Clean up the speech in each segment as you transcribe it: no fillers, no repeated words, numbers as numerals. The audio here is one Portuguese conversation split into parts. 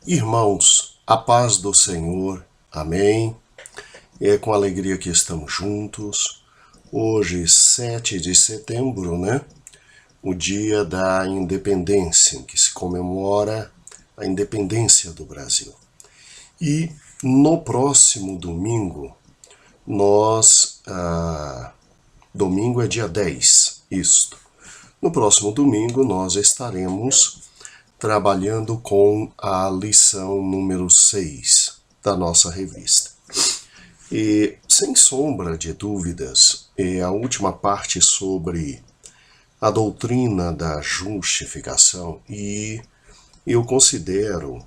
Irmãos, a paz do Senhor, amém. É com alegria que estamos juntos. Hoje, 7 de setembro, né? O dia da independência, em que se comemora a independência do Brasil. E no próximo domingo, domingo é dia 10, isto. No próximo domingo, nós estaremos trabalhando com a lição número 6 da nossa revista. E, sem sombra de dúvidas, é a última parte sobre a doutrina da justificação, e eu considero,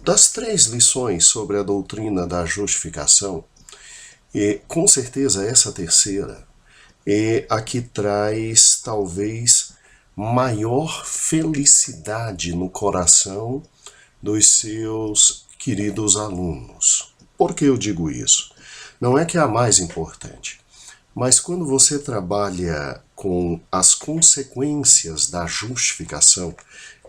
das 3 lições sobre a doutrina da justificação, e com certeza essa terceira é a que traz talvez maior felicidade no coração dos seus queridos alunos. Por que eu digo isso? Não é que é a mais importante, mas quando você trabalha com as consequências da justificação,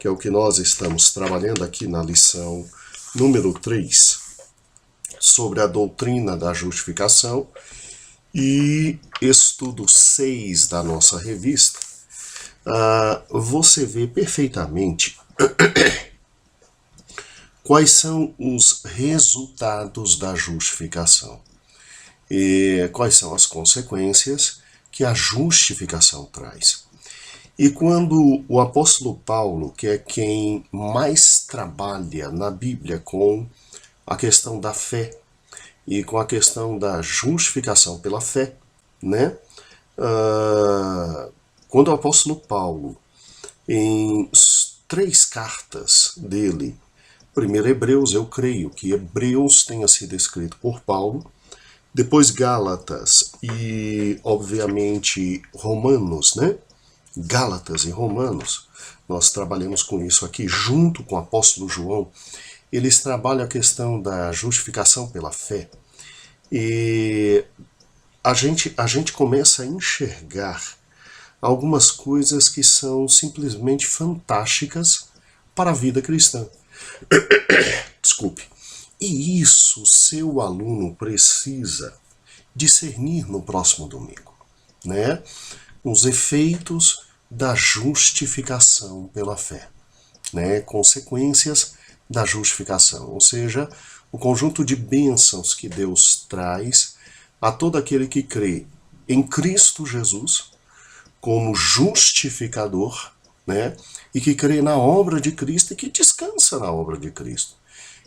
que é o que nós estamos trabalhando aqui na lição número 3, sobre a doutrina da justificação, e estudo 6 da nossa revista, você vê perfeitamente quais são os resultados da justificação e quais são as consequências que a justificação traz. E quando o apóstolo Paulo, que é quem mais trabalha na Bíblia com a questão da fé e com a questão da justificação pela fé, né? Quando o apóstolo Paulo, em 3 cartas dele, primeiro Hebreus, eu creio que Hebreus tenha sido escrito por Paulo, depois Gálatas e, obviamente, Romanos, né? Gálatas e Romanos, nós trabalhamos com isso aqui junto com o apóstolo João. Eles trabalham a questão da justificação pela fé, e a gente começa a enxergar algumas coisas que são simplesmente fantásticas para a vida cristã. Desculpe. E isso seu aluno precisa discernir no próximo domingo, né? Os efeitos da justificação pela fé, né? Consequências da justificação, ou seja, o conjunto de bênçãos que Deus traz a todo aquele que crê em Cristo Jesus como justificador, né? E que crê na obra de Cristo e que descansa na obra de Cristo,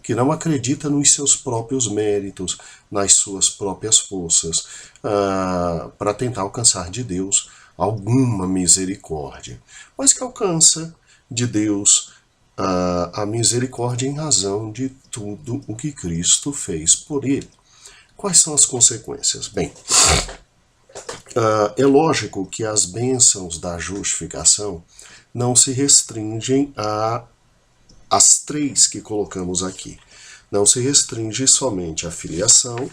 que não acredita nos seus próprios méritos, nas suas próprias forças, para tentar alcançar de Deus alguma misericórdia, mas que alcança de Deus a misericórdia em razão de tudo o que Cristo fez por ele. Quais são as consequências? Bem, é lógico que as bênçãos da justificação não se restringem às 3 que colocamos aqui. Não se restringe somente à filiação,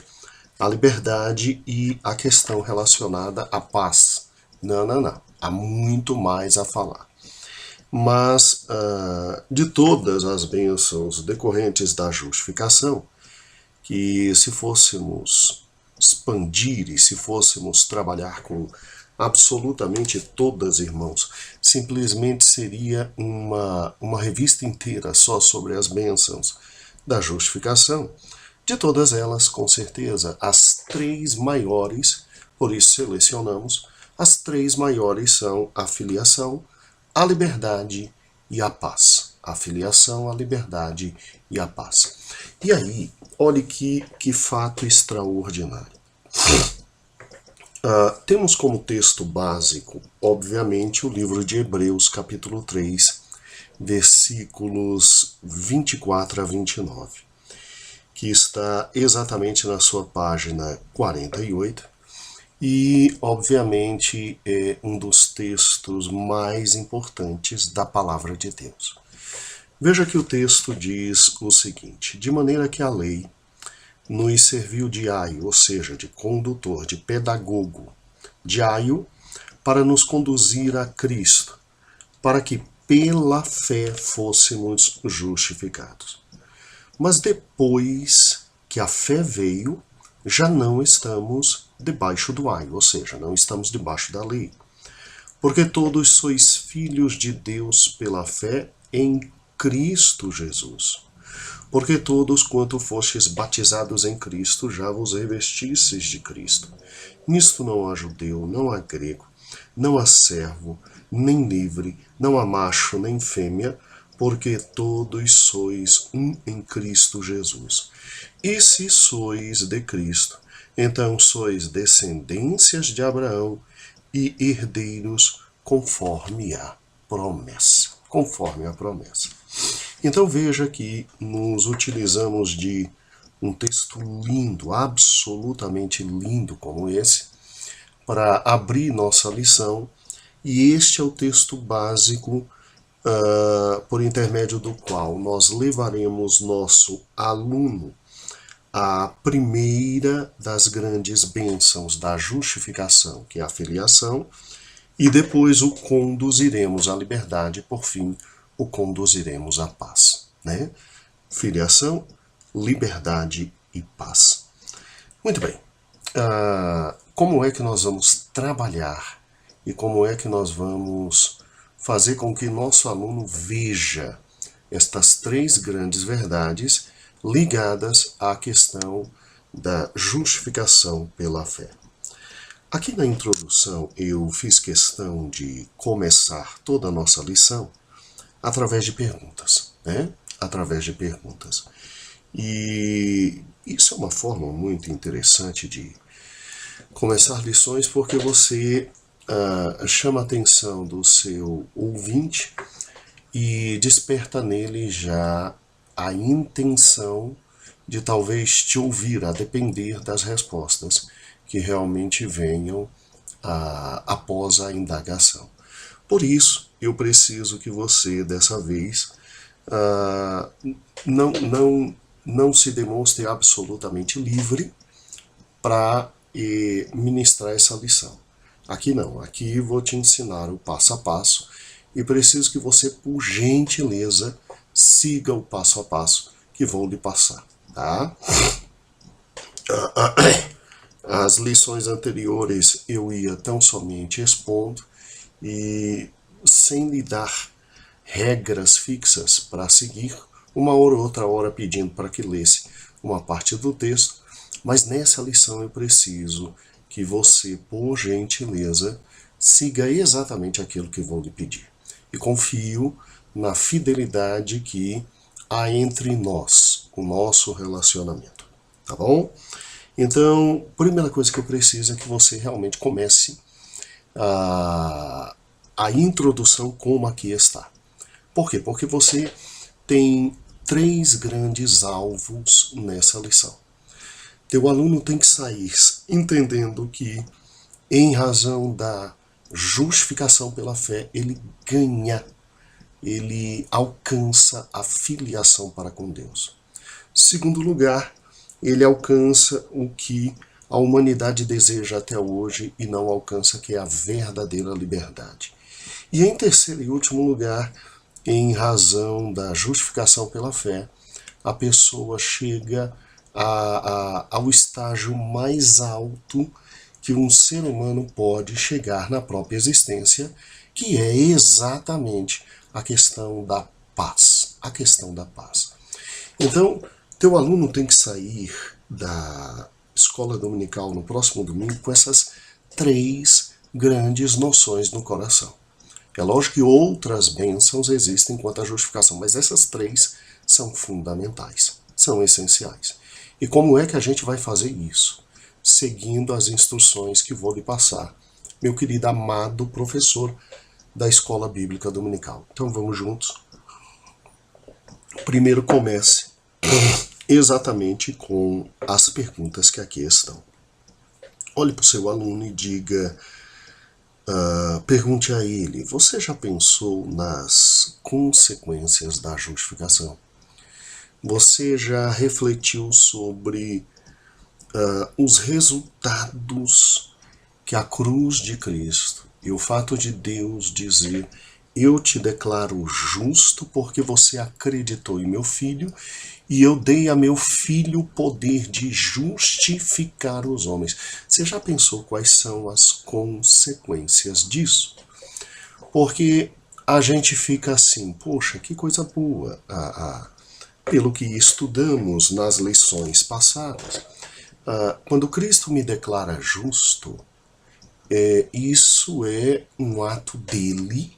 à liberdade e à questão relacionada à paz. Não. Há muito mais a falar. Mas, de todas as bênçãos decorrentes da justificação, que se fôssemos expandir e se fôssemos trabalhar com absolutamente todas, irmãos, simplesmente seria uma revista inteira só sobre as bênçãos da justificação. De todas elas, com certeza, as 3 maiores, por isso selecionamos, as 3 maiores são a filiação, a liberdade e a paz. A filiação, a liberdade e a paz. E aí, olhe que fato extraordinário. Temos como texto básico, obviamente, o livro de Hebreus, capítulo 3, versículos 24 a 29, que está exatamente na sua página 48, e, obviamente, é um dos textos mais importantes da palavra de Deus. Veja que o texto diz o seguinte: de maneira que a lei nos serviu de aio, ou seja, de condutor, de pedagogo, de aio, para nos conduzir a Cristo, para que, pela fé fôssemos justificados. Mas depois que a fé veio, já não estamos debaixo do ai, ou seja, não estamos debaixo da lei. Porque todos sois filhos de Deus pela fé em Cristo Jesus. Porque todos quanto fostes batizados em Cristo, já vos revestistes de Cristo. Nisto não há judeu, não há grego, não há servo, nem livre, não há macho, nem fêmea, porque todos sois um em Cristo Jesus. E se sois de Cristo, então sois descendências de Abraão e herdeiros conforme a promessa. Conforme a promessa. Então veja que nos utilizamos de um texto lindo, absolutamente lindo como esse, para abrir nossa lição, e este é o texto básico por intermédio do qual nós levaremos nosso aluno à primeira das grandes bênçãos da justificação, que é a filiação, e depois o conduziremos à liberdade, por fim, o conduziremos à paz, né? Filiação, liberdade e paz. Muito bem. Como é que nós vamos trabalhar e como é que nós vamos fazer com que nosso aluno veja estas três grandes verdades ligadas à questão da justificação pela fé? Aqui na introdução eu fiz questão de começar toda a nossa lição através de perguntas, né? Através de perguntas. E isso é uma forma muito interessante de começar lições, porque você chama a atenção do seu ouvinte e desperta nele já a intenção de talvez te ouvir, a depender das respostas que realmente venham após a indagação. Por isso, eu preciso que você, dessa vez, não se demonstre absolutamente livre para ministrar essa lição. Aqui não, aqui vou te ensinar o passo a passo e preciso que você, por gentileza, siga o passo a passo que vou lhe passar, tá? As lições anteriores eu ia tão somente expondo e sem lhe dar regras fixas para seguir, uma hora ou outra hora pedindo para que lesse uma parte do texto, mas nessa lição eu preciso que você, por gentileza, siga exatamente aquilo que vou lhe pedir. E confio na fidelidade que há entre nós, o nosso relacionamento, tá bom? Então, a primeira coisa que eu preciso é que você realmente comece a introdução como aqui está. Por quê? Porque você tem três grandes alvos nessa lição. Teu aluno tem que sair entendendo que, em razão da justificação pela fé, ele ganha, ele alcança a filiação para com Deus. Segundo lugar, ele alcança o que a humanidade deseja até hoje e não alcança, que é a verdadeira liberdade. E em terceiro e último lugar, em razão da justificação pela fé, a pessoa chega ao estágio mais alto que um ser humano pode chegar na própria existência, que é exatamente a questão da paz. A questão da paz. Então, teu aluno tem que sair da escola dominical no próximo domingo com essas três grandes noções no coração. É lógico que outras bênçãos existem quanto à justificação, mas essas três são fundamentais, são essenciais. E como é que a gente vai fazer isso? Seguindo as instruções que vou lhe passar, meu querido amado professor da Escola Bíblica Dominical. Então vamos juntos. Primeiro comece exatamente com as perguntas que aqui estão. Olhe para o seu aluno e diga, pergunte a ele, você já pensou nas consequências da justificação? Você já refletiu sobre os resultados que a cruz de Cristo e o fato de Deus dizer, eu te declaro justo porque você acreditou em meu filho e eu dei a meu filho o poder de justificar os homens. Você já pensou quais são as consequências disso? Porque a gente fica assim, poxa, que coisa boa, pelo que estudamos nas lições passadas. Quando Cristo me declara justo, isso é um ato dele,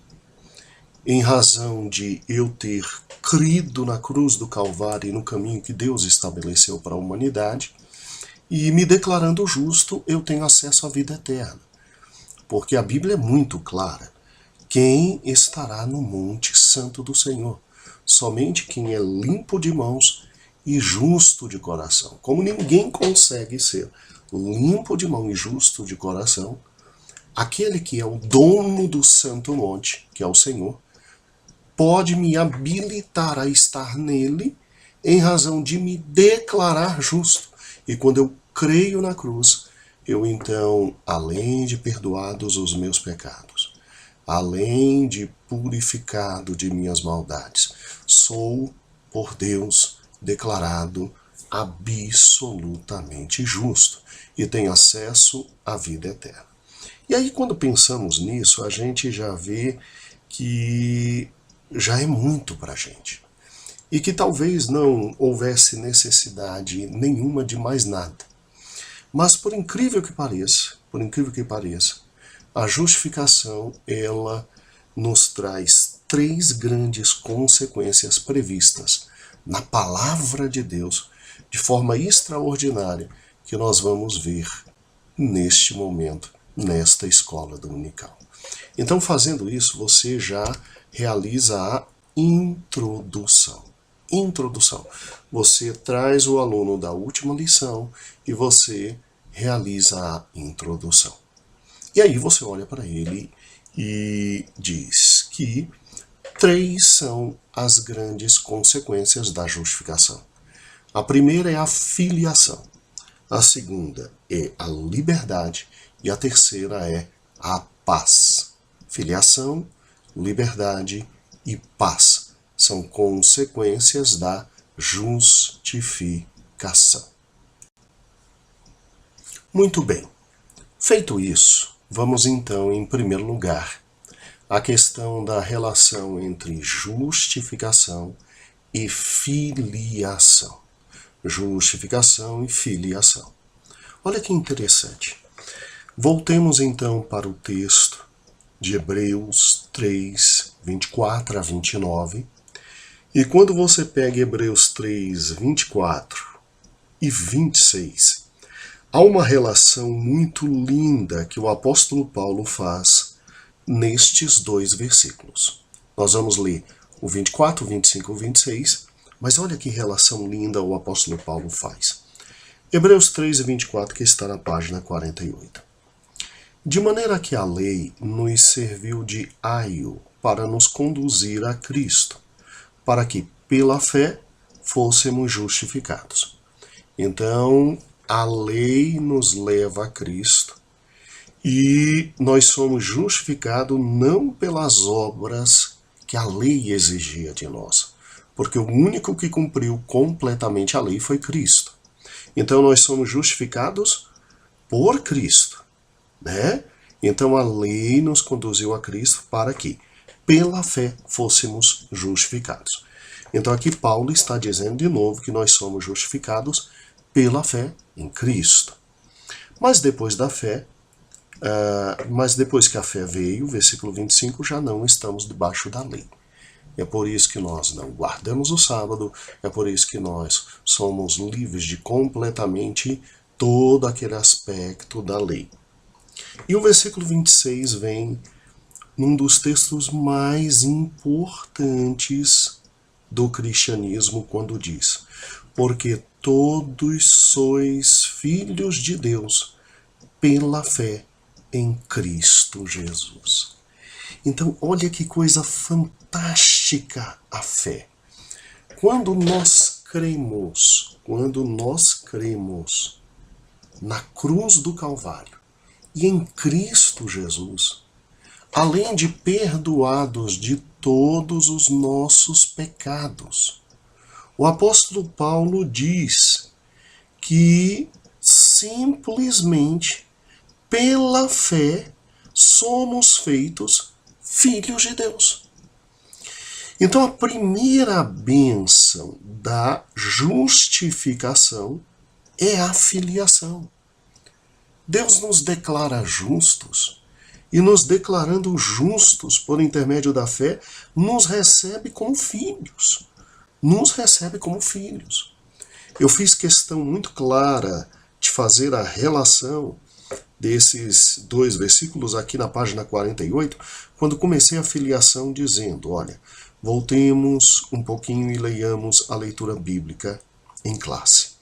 em razão de eu ter crido na cruz do Calvário e no caminho que Deus estabeleceu para a humanidade, e me declarando justo, eu tenho acesso à vida eterna. Porque a Bíblia é muito clara. Quem estará no monte santo do Senhor? Somente quem é limpo de mãos e justo de coração. Como ninguém consegue ser limpo de mão e justo de coração, aquele que é o dono do santo monte, que é o Senhor, pode me habilitar a estar nele em razão de me declarar justo. E quando eu creio na cruz, eu então, além de perdoados os meus pecados, além de purificado de minhas maldades, sou, por Deus, declarado absolutamente justo e tenho acesso à vida eterna. E aí, quando pensamos nisso, a gente já vê que já é muito para a gente. E que talvez não houvesse necessidade nenhuma de mais nada. Mas por incrível que pareça, a justificação, ela nos traz 3 grandes consequências previstas na palavra de Deus, de forma extraordinária, que nós vamos ver neste momento, nesta escola dominical. Então, fazendo isso, você já realiza a introdução. Introdução. Você traz o aluno da última lição e você realiza a introdução. E aí você olha para ele e diz que 3 são as grandes consequências da justificação. A primeira é a filiação. A segunda é a liberdade. E a terceira é a paz. Filiação, liberdade e paz são consequências da justificação. Muito bem. Feito isso, vamos então, em primeiro lugar, à questão da relação entre justificação e filiação. Justificação e filiação. Olha que interessante. Voltemos então para o texto de Hebreus 3, 24 a 29. E quando você pega Hebreus 3, 24 e 26, há uma relação muito linda que o apóstolo Paulo faz nestes 2 versículos. Nós vamos ler o 24, 25 e 26, mas olha que relação linda o apóstolo Paulo faz. Hebreus 3 e 24, que está na página 48. De maneira que a lei nos serviu de aio para nos conduzir a Cristo, para que, pela fé, fôssemos justificados. Então, a lei nos leva a Cristo e nós somos justificados não pelas obras que a lei exigia de nós, porque o único que cumpriu completamente a lei foi Cristo. Então, nós somos justificados por Cristo. Né? Então a lei nos conduziu a Cristo para que, pela fé, fôssemos justificados. Então aqui Paulo está dizendo de novo que nós somos justificados pela fé em Cristo. Mas depois da fé, mas depois que a fé veio, versículo 25, já não estamos debaixo da lei. É por isso que nós não guardamos o sábado, é por isso que nós somos livres de completamente todo aquele aspecto da lei. E o versículo 26 vem num dos textos mais importantes do cristianismo, quando diz: porque todos sois filhos de Deus pela fé em Cristo Jesus. Então, olha que coisa fantástica a fé. Quando nós cremos na cruz do Calvário, e em Cristo Jesus, além de perdoados de todos os nossos pecados. O apóstolo Paulo diz que simplesmente pela fé somos feitos filhos de Deus. Então a primeira bênção da justificação é a filiação. Deus nos declara justos, e nos declarando justos por intermédio da fé, nos recebe como filhos. Nos recebe como filhos. Eu fiz questão muito clara de fazer a relação desses dois versículos aqui na página 48, quando comecei a filiação dizendo, olha, voltemos um pouquinho e leiamos a leitura bíblica em classe.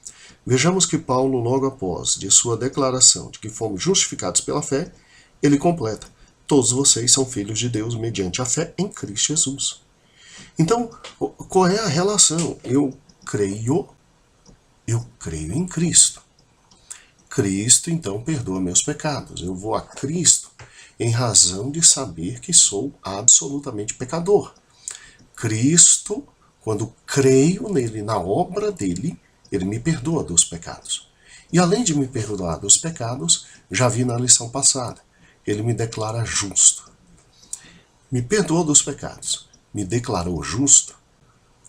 Vejamos que Paulo, logo após de sua declaração de que fomos justificados pela fé, ele completa, todos vocês são filhos de Deus mediante a fé em Cristo Jesus. Então, qual é a relação? Eu creio em Cristo. Cristo, então, perdoa meus pecados. Eu vou a Cristo em razão de saber que sou absolutamente pecador. Cristo, quando creio nele, na obra dele, ele me perdoa dos pecados. E além de me perdoar dos pecados, já vi na lição passada, ele me declara justo. Me perdoou dos pecados, me declarou justo.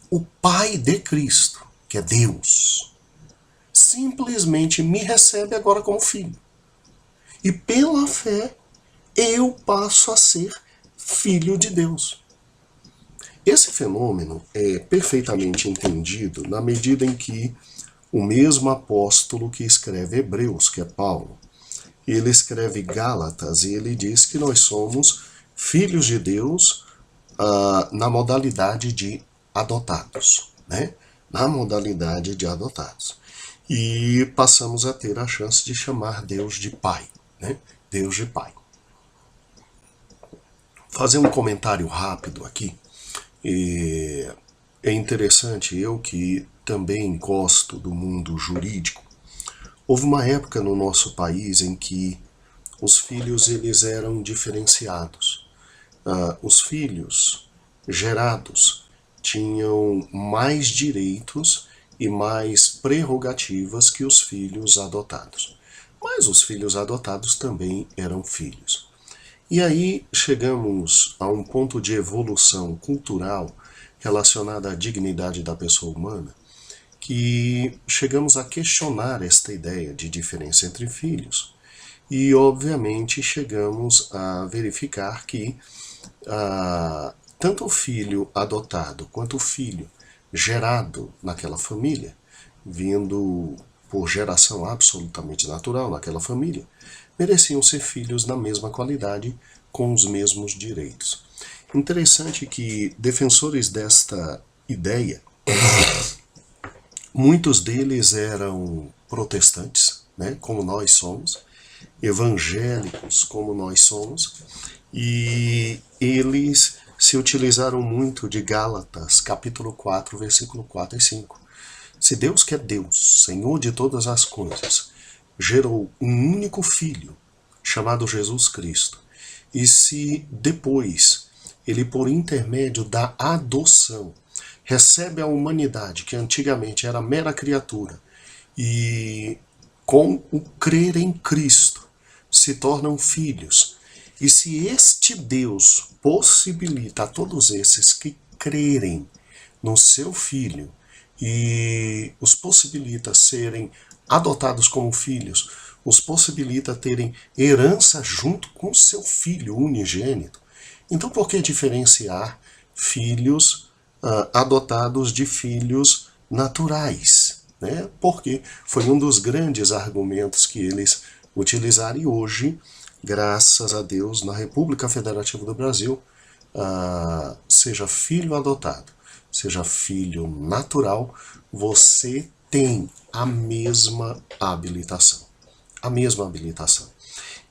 O Pai de Cristo, que é Deus, simplesmente me recebe agora como filho. E pela fé, eu passo a ser filho de Deus. Esse fenômeno é perfeitamente entendido na medida em que o mesmo apóstolo que escreve Hebreus, que é Paulo, ele escreve Gálatas e ele diz que nós somos filhos de Deus na modalidade de adotados, né? Na modalidade de adotados. E passamos a ter a chance de chamar Deus de Pai, né? Deus de Pai. Fazer um comentário rápido aqui. É interessante, eu que também gosto do mundo jurídico, houve uma época no nosso país em que os filhos eles eram diferenciados. Os filhos gerados tinham mais direitos e mais prerrogativas que os filhos adotados. Mas os filhos adotados também eram filhos. E aí chegamos a um ponto de evolução cultural relacionada à dignidade da pessoa humana, que chegamos a questionar esta ideia de diferença entre filhos. E, obviamente, chegamos a verificar que tanto o filho adotado quanto o filho gerado naquela família, vindo por geração absolutamente natural naquela família, mereciam ser filhos na mesma qualidade, com os mesmos direitos. Interessante que defensores desta ideia, muitos deles eram protestantes, né, como nós somos, evangélicos, como nós somos, e eles se utilizaram muito de Gálatas, capítulo 4, versículo 4 e 5. Se Deus, que é Deus, Senhor de todas as coisas, gerou um único filho, chamado Jesus Cristo, e se depois ele, por intermédio da adoção, recebe a humanidade, que antigamente era mera criatura, e com o crer em Cristo se tornam filhos, e se este Deus possibilita a todos esses que crerem no seu Filho e os possibilita serem adotados como filhos, os possibilita terem herança junto com seu Filho unigênito, então por que diferenciar filhos adotados de filhos naturais? Né? Porque foi um dos grandes argumentos que eles utilizaram e hoje, graças a Deus, na República Federativa do Brasil, seja filho adotado, seja filho natural, você tem a mesma habilitação. A mesma habilitação.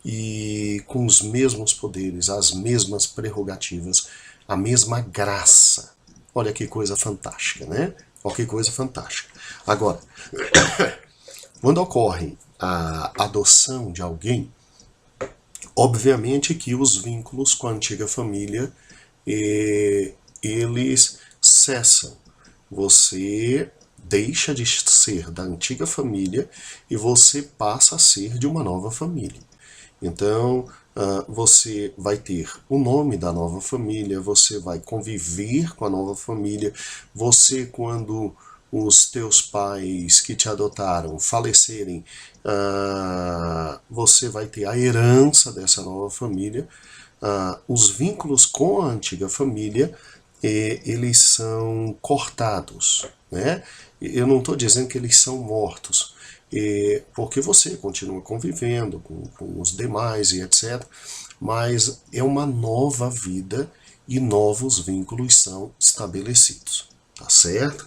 E com os mesmos poderes, as mesmas prerrogativas, a mesma graça. Olha que coisa fantástica, né? Olha que coisa fantástica. Agora, quando ocorre a adoção de alguém, Obviamente que os vínculos com a antiga família, eles cessam. Você deixa de ser da antiga família e você passa a ser de uma nova família. Então, você vai ter o nome da nova família, você vai conviver com a nova família, você, quando os teus pais que te adotaram falecerem, você vai ter a herança dessa nova família. Os vínculos com a antiga família, eles são cortados, né? Eu não estou dizendo que eles são mortos, porque você continua convivendo com os demais e etc. Mas é uma nova vida e novos vínculos são estabelecidos, tá certo?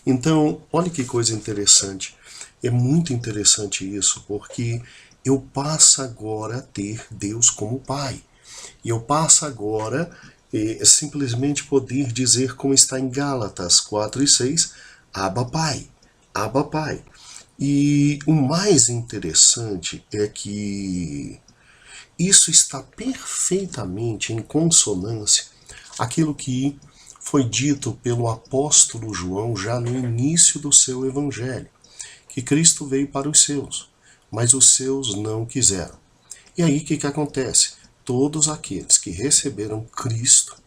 Então, olha que coisa interessante. É muito interessante isso, porque eu passo agora a ter Deus como Pai. E eu passo agora simplesmente poder dizer, como está em Gálatas 4:6, Abba Pai, Abba Pai. E o mais interessante é que isso está perfeitamente em consonância aquilo que foi dito pelo apóstolo João já no início do seu evangelho, que Cristo veio para os seus, mas os seus não quiseram. E aí o que acontece? Todos aqueles que receberam Cristo,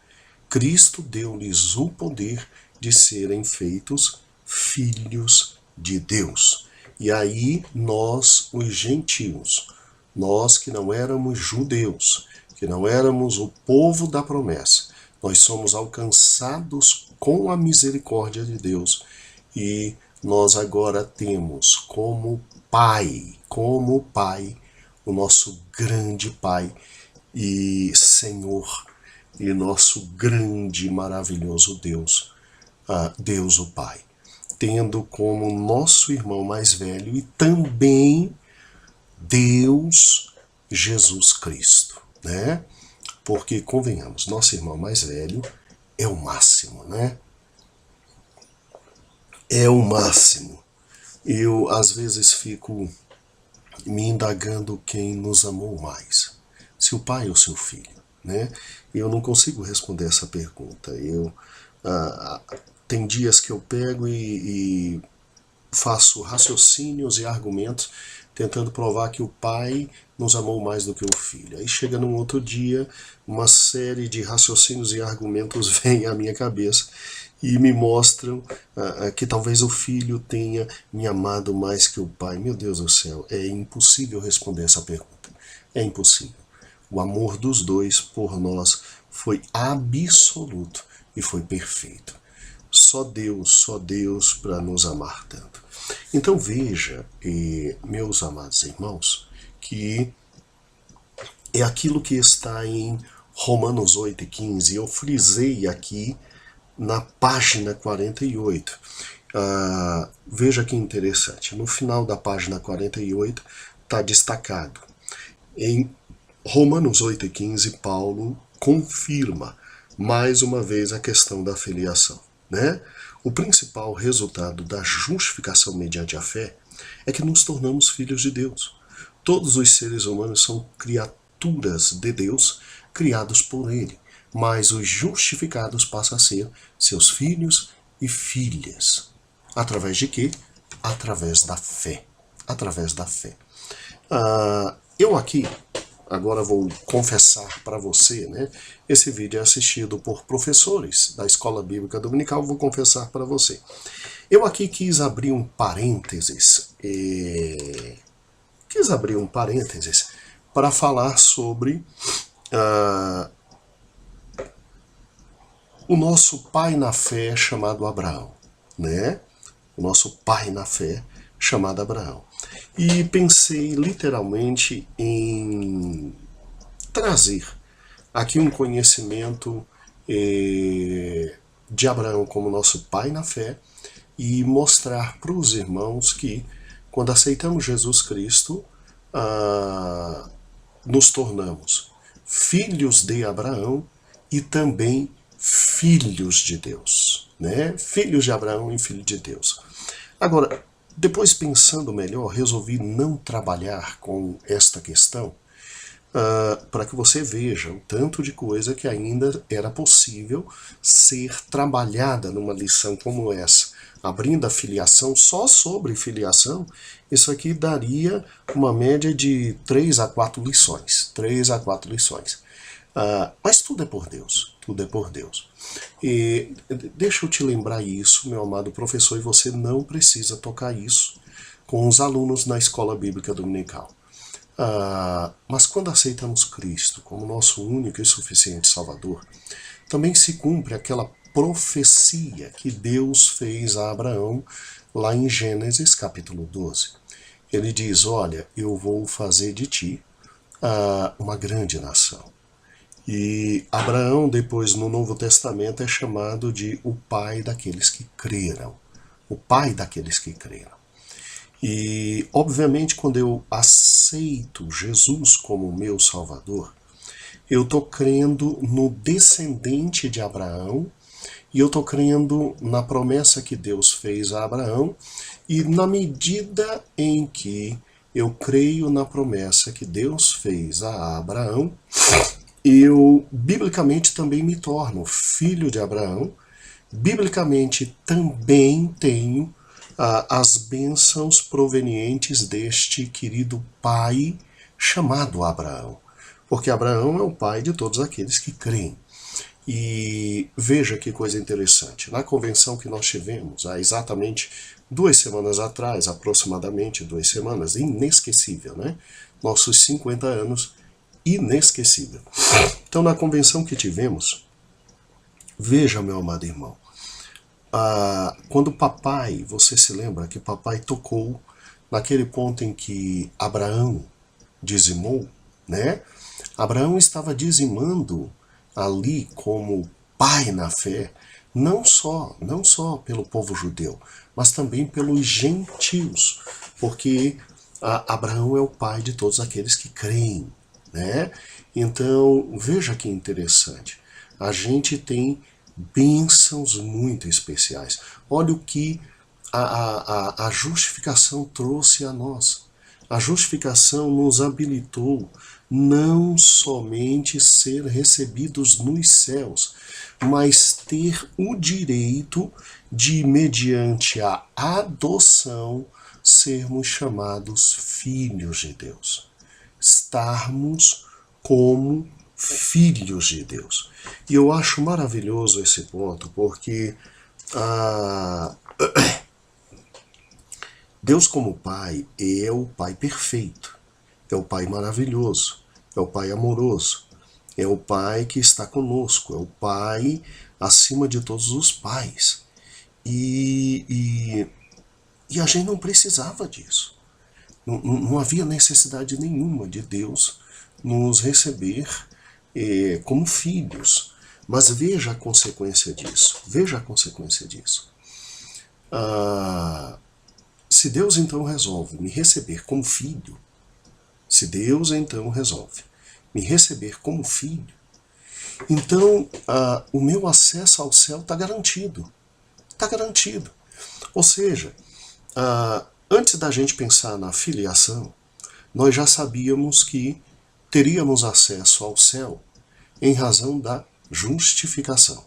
Cristo deu-lhes o poder de serem feitos filhos de Deus. E aí nós, os gentios, nós que não éramos judeus, que não éramos o povo da promessa, nós somos alcançados com a misericórdia de Deus e nós agora temos como Pai, o nosso grande Pai e Senhor, e nosso grande e maravilhoso Deus, Deus o Pai, tendo como nosso irmão mais velho e também Deus Jesus Cristo, né? Porque, convenhamos, nosso irmão mais velho é o máximo, né? É o máximo. Eu, às vezes, fico me indagando quem nos amou mais, se o pai ou se o filho, né? Eu não consigo responder essa pergunta. Tem dias que eu pego e faço raciocínios e argumentos tentando provar que o pai nos amou mais do que o filho. Aí chega num outro dia, uma série de raciocínios e argumentos vem à minha cabeça e me mostram que talvez o filho tenha me amado mais que o pai. Meu Deus do céu, é impossível responder essa pergunta. É impossível. O amor dos dois por nós foi absoluto e foi perfeito. Só Deus para nos amar tanto. Então veja, meus amados irmãos, que é aquilo que está em Romanos 8:15. Eu frisei aqui na página 48. Veja que interessante. No final da página 48 está destacado. Em Romanos 8:15, Paulo confirma mais uma vez a questão da filiação, né? O principal resultado da justificação mediante a fé é que nos tornamos filhos de Deus. Todos os seres humanos são criaturas de Deus, criados por Ele, mas os justificados passam a ser seus filhos e filhas. Através de quê? Através da fé. Através da fé. Eu aqui, agora vou confessar para você, né? Esse vídeo é assistido por professores da Escola Bíblica Dominical, vou confessar para você. Eu aqui quis abrir um parênteses, para falar sobre o nosso pai na fé chamado Abraão, né? O nosso pai na fé chamado Abraão. E pensei literalmente em trazer aqui um conhecimento de Abraão como nosso pai na fé e mostrar para os irmãos que quando aceitamos Jesus Cristo, nos tornamos filhos de Abraão e também filhos de Deus, né? Filhos de Abraão e filhos de Deus. Agora, depois pensando melhor, resolvi não trabalhar com esta questão, para que você veja o tanto de coisa que ainda era possível ser trabalhada numa lição como essa. Abrindo a filiação, só sobre filiação, isso aqui daria uma média de 3 a 4 lições. 3 a 4 lições. Mas tudo é por Deus, tudo é por Deus. E deixa eu te lembrar isso, meu amado professor, e você não precisa tocar isso com os alunos na escola bíblica dominical. Mas quando aceitamos Cristo como nosso único e suficiente Salvador, também se cumpre aquela profecia que Deus fez a Abraão lá em Gênesis capítulo 12. Ele diz, olha, eu vou fazer de ti uma grande nação. E Abraão, depois no Novo Testamento, é chamado de o pai daqueles que creram. O pai daqueles que creram. E, obviamente, quando eu aceito Jesus como meu Salvador, eu estou crendo no descendente de Abraão, e eu estou crendo na promessa que Deus fez a Abraão, e na medida em que eu creio na promessa que Deus fez a Abraão, eu, biblicamente, também me torno filho de Abraão, biblicamente também tenho as bênçãos provenientes deste querido pai chamado Abraão. Porque Abraão é o pai de todos aqueles que creem. E veja que coisa interessante. Na convenção que nós tivemos, há exatamente 2 semanas atrás, aproximadamente 2 semanas, inesquecível, né? Nossos 50 anos, inesquecível. Então, na convenção que tivemos, veja, meu amado irmão, quando papai, você se lembra que papai tocou naquele ponto em que Abraão dizimou, né? Abraão estava dizimando ali como pai na fé, não só pelo povo judeu, mas também pelos gentios, porque Abraão é o pai de todos aqueles que creem, né? Então, veja que interessante. A gente tem bênçãos muito especiais. Olha o que a justificação trouxe a nós. A justificação nos habilitou não somente ser recebidos nos céus, mas ter o direito de, mediante a adoção, sermos chamados filhos de Deus. Estarmos como filhos de Deus. E eu acho maravilhoso esse ponto, porque Deus como Pai é o Pai perfeito, é o Pai maravilhoso, é o Pai amoroso, é o Pai que está conosco, é o Pai acima de todos os pais. E a gente não precisava disso. Não havia necessidade nenhuma de Deus nos receber como filhos. Mas veja a consequência disso. Veja a consequência disso. Se Deus então resolve me receber como filho, se Deus então resolve me receber como filho, então o meu acesso ao céu está garantido. Está garantido. Ou seja, antes da gente pensar na filiação, nós já sabíamos que teríamos acesso ao céu em razão da justificação.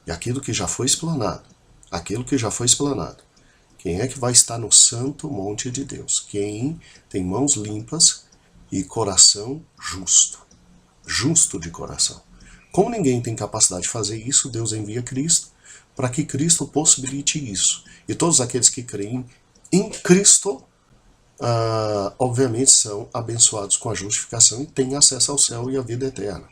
E aquilo que já foi explanado, quem é que vai estar no santo monte de Deus? Quem tem mãos limpas e coração justo. Justo de coração. Como ninguém tem capacidade de fazer isso, Deus envia Cristo para que Cristo possibilite isso. E todos aqueles que creem em Cristo, obviamente são abençoados com a justificação e têm acesso ao céu e à vida eterna.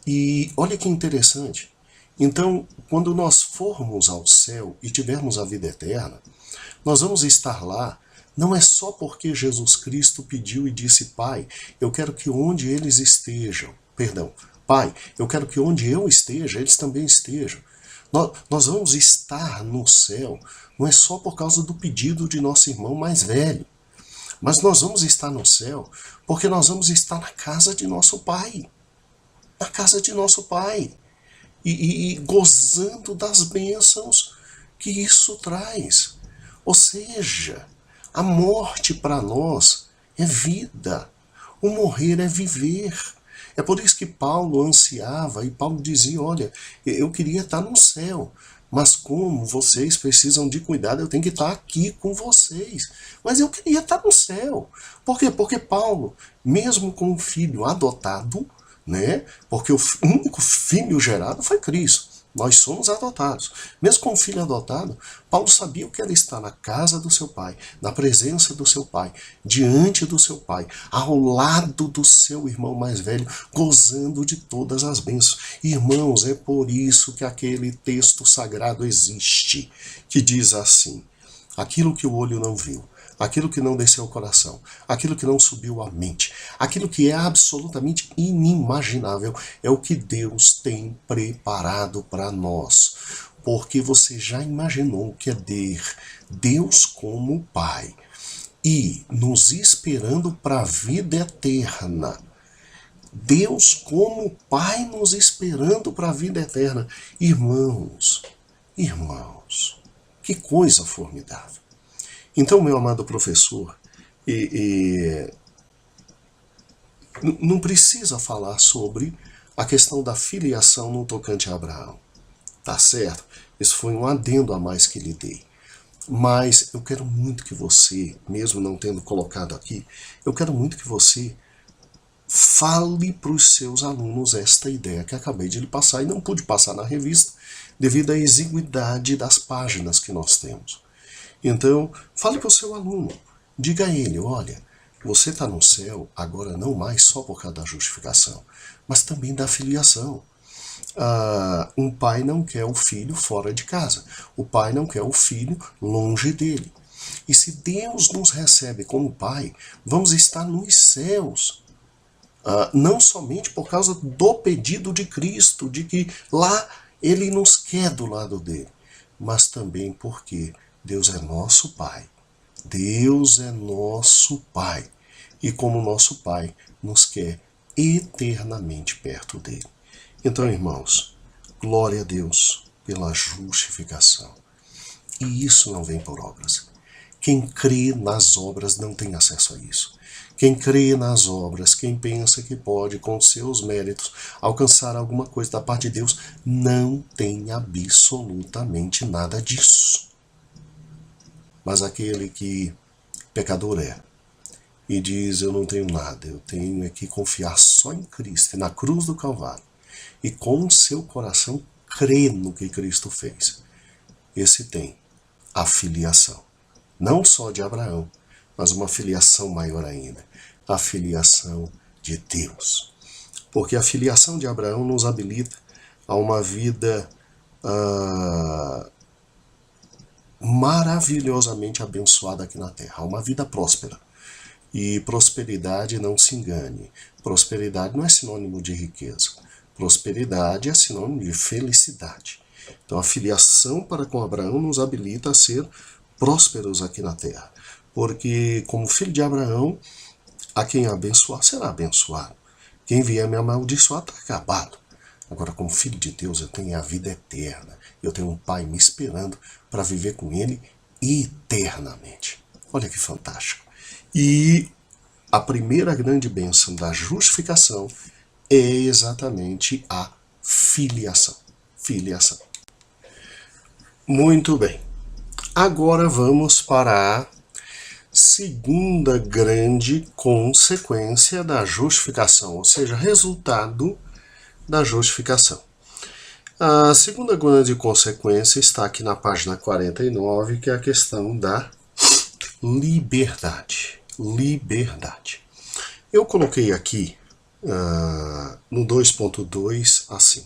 E olha que interessante. Então, quando nós formos ao céu e tivermos a vida eterna, nós vamos estar lá, não é só porque Jesus Cristo pediu e disse, Pai, eu quero que onde eles estejam, Pai, eu quero que onde eu esteja, eles também estejam. Nós vamos estar no céu, não é só por causa do pedido de nosso irmão mais velho, mas nós vamos estar no céu porque nós vamos estar na casa de nosso Pai. Na casa de nosso Pai. E gozando das bênçãos que isso traz. Ou seja, a morte para nós é vida. O morrer é viver. É por isso que Paulo ansiava, e Paulo dizia, olha, eu queria estar no céu, mas como vocês precisam de cuidado, eu tenho que estar aqui com vocês. Mas eu queria estar no céu. Por quê? Porque Paulo, mesmo com um filho adotado, né? Porque o único filho gerado foi Cristo. Nós somos adotados. Mesmo com um filho adotado, Paulo sabia o que era estar na casa do seu pai, na presença do seu pai, diante do seu pai, ao lado do seu irmão mais velho, gozando de todas as bênçãos. Irmãos, é por isso que aquele texto sagrado existe, que diz assim: aquilo que o olho não viu, aquilo que não desceu ao coração, aquilo que não subiu à mente, aquilo que é absolutamente inimaginável, é o que Deus tem preparado para nós. Porque você já imaginou o que é ter Deus como Pai e nos esperando para a vida eterna? Deus como Pai nos esperando para a vida eterna. Irmãos, que coisa formidável. Então, meu amado professor, não precisa falar sobre a questão da filiação no tocante a Abraão. Tá certo? Isso foi um adendo a mais que lhe dei. Mas eu quero muito que você, mesmo não tendo colocado aqui, eu quero muito que você fale para os seus alunos esta ideia que acabei de lhe passar e não pude passar na revista devido à exiguidade das páginas que nós temos. Então, fale para o seu aluno, diga a ele, olha, você está no céu agora não mais só por causa da justificação, mas também da filiação. Um pai não quer o filho fora de casa, o pai não quer o filho longe dele. E se Deus nos recebe como pai, vamos estar nos céus, não somente por causa do pedido de Cristo, de que lá ele nos quer do lado dele, mas também porque Deus é nosso Pai. Deus é nosso Pai. E como nosso Pai, nos quer eternamente perto dele. Então, irmãos, glória a Deus pela justificação. E isso não vem por obras. Quem crê nas obras não tem acesso a isso. Quem crê nas obras, quem pensa que pode, com seus méritos, alcançar alguma coisa da parte de Deus, não tem absolutamente nada disso. Mas aquele que pecador é e diz, eu não tenho nada, eu tenho que confiar só em Cristo, na cruz do Calvário, e com o seu coração crer no que Cristo fez, esse tem a filiação, não só de Abraão, mas uma filiação maior ainda, a filiação de Deus. Porque a filiação de Abraão nos habilita a uma vida maravilhosamente abençoada aqui na Terra, uma vida próspera. E prosperidade, não se engane, prosperidade não é sinônimo de riqueza, prosperidade é sinônimo de felicidade. Então a filiação para com Abraão nos habilita a ser prósperos aqui na Terra, porque como filho de Abraão, a quem abençoar será abençoado, quem vier me amaldiçoar está acabado. Agora, como filho de Deus, eu tenho a vida eterna. Eu tenho um Pai me esperando para viver com Ele eternamente. Olha que fantástico. E a primeira grande bênção da justificação é exatamente a filiação. Filiação. Muito bem. Agora vamos para a segunda grande consequência da justificação, ou seja, resultado da justificação. A segunda grande consequência está aqui na página 49, que é a questão da liberdade. Liberdade. Eu coloquei aqui no 2.2 assim.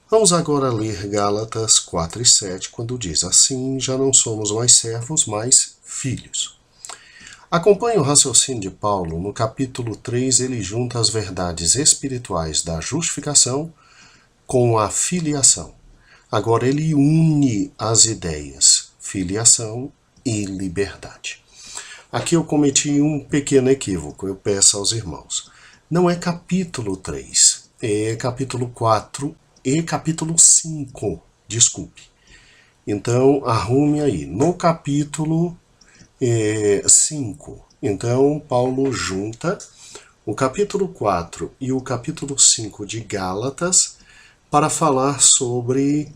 Vamos agora ler Gálatas 4:7, quando diz assim, já não somos mais servos, mas filhos. Acompanhe o raciocínio de Paulo. No capítulo 3, ele junta as verdades espirituais da justificação com a filiação. Agora ele une as ideias, filiação e liberdade. Aqui eu cometi um pequeno equívoco, eu peço aos irmãos. Não é capítulo 3, é capítulo 4 e capítulo 5, desculpe. Então, arrume aí. No capítulo 5, Então, Paulo junta o capítulo 4 e o capítulo 5 de Gálatas para falar sobre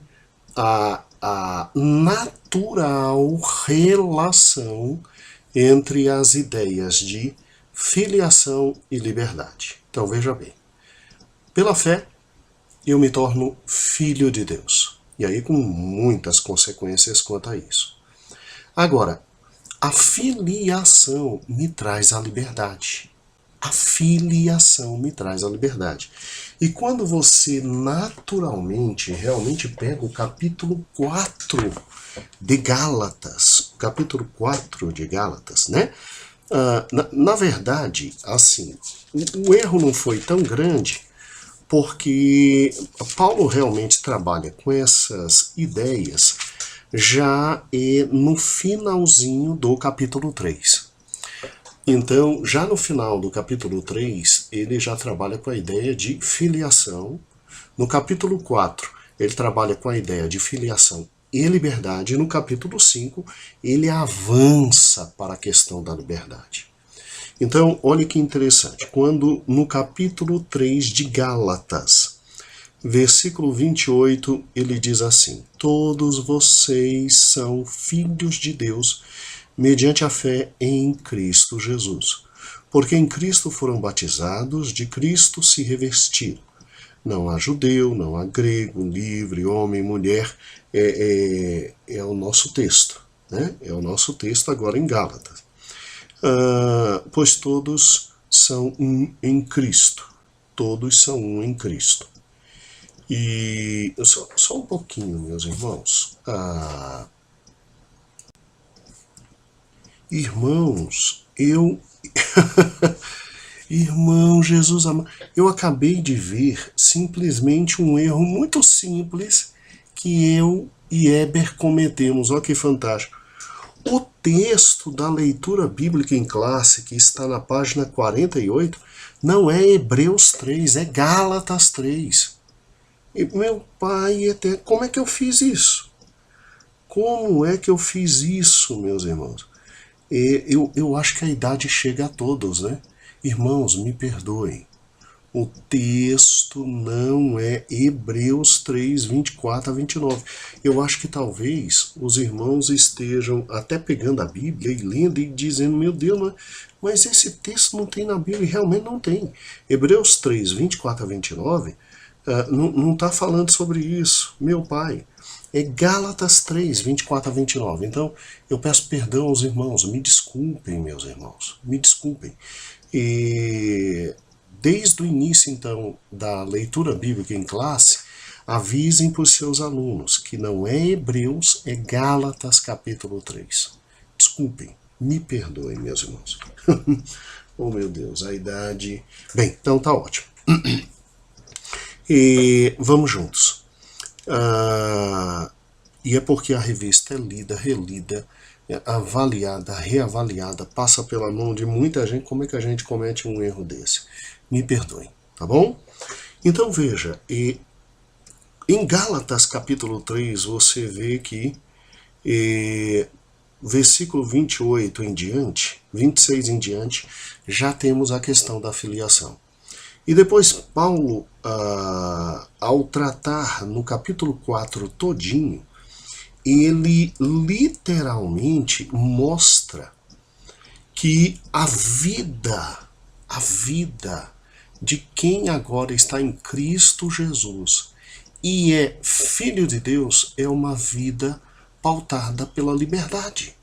a natural relação entre as ideias de filiação e liberdade. Então veja bem, pela fé eu me torno filho de Deus, e aí com muitas consequências quanto a isso. Agora, a filiação me traz a liberdade. A filiação me traz a liberdade. E quando você naturalmente, realmente pega o capítulo 4 de Gálatas, né? Na verdade, assim, o erro não foi tão grande, porque Paulo realmente trabalha com essas ideias já no finalzinho do capítulo 3. Então, já no final do capítulo 3, ele já trabalha com a ideia de filiação. No capítulo 4, ele trabalha com a ideia de filiação e liberdade. E no capítulo 5, ele avança para a questão da liberdade. Então, olha que interessante. Quando no capítulo 3 de Gálatas, versículo 28, ele diz assim: todos vocês são filhos de Deus mediante a fé em Cristo Jesus. Porque em Cristo foram batizados, de Cristo se revestiram. Não há judeu, não há grego, livre, homem, mulher. É o nosso texto, né? É o nosso texto agora em Gálatas. Pois todos são um em Cristo. Todos são um em Cristo. E só um pouquinho, meus irmãos. Irmãos, Irmão Jesus amado, eu acabei de ver simplesmente um erro muito simples que eu e Eber cometemos. Olha que fantástico. O texto da leitura bíblica em classe, que está na página 48, não é Hebreus 3, é Gálatas 3. E, meu pai, como é que eu fiz isso? Como é que eu fiz isso, meus irmãos? Eu acho que a idade chega a todos, né? Irmãos, me perdoem. O texto não é Hebreus 3, 24 a 29. Eu acho que talvez os irmãos estejam até pegando a Bíblia e lendo e dizendo: meu Deus, mas esse texto não tem na Bíblia. E realmente não tem. Hebreus 3, 24 a 29 não está falando sobre isso. Meu pai, é Gálatas 3, 24 a 29. Então, eu peço perdão aos irmãos. Me desculpem, meus irmãos. Me desculpem. E desde o início, então, da leitura bíblica em classe, avisem para os seus alunos que não é Hebreus, é Gálatas capítulo 3. Desculpem, me perdoem, meus irmãos. Oh, meu Deus, a idade... Bem, então tá ótimo. E vamos juntos. E é porque a revista é lida, relida, avaliada, reavaliada, passa pela mão de muita gente. Como é que a gente comete um erro desse? Me perdoem, tá bom? Então veja, em Gálatas capítulo 3 você vê que versículo 28 em diante, 26 em diante, já temos a questão da filiação. E depois Paulo, ao tratar no capítulo 4 todinho, ele literalmente mostra que a vida de quem agora está em Cristo Jesus e é filho de Deus é uma vida pautada pela liberdade.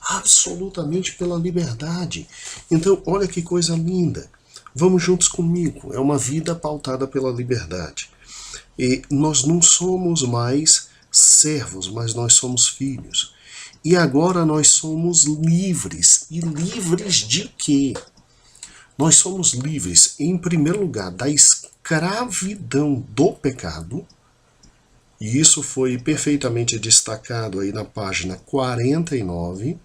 Absolutamente pela liberdade. Então, olha que coisa linda. Vamos juntos comigo. É uma vida pautada pela liberdade. E nós não somos mais servos, mas nós somos filhos. E agora nós somos livres. E livres de quê? Nós somos livres, em primeiro lugar, da escravidão do pecado. E isso foi perfeitamente destacado aí na página 49,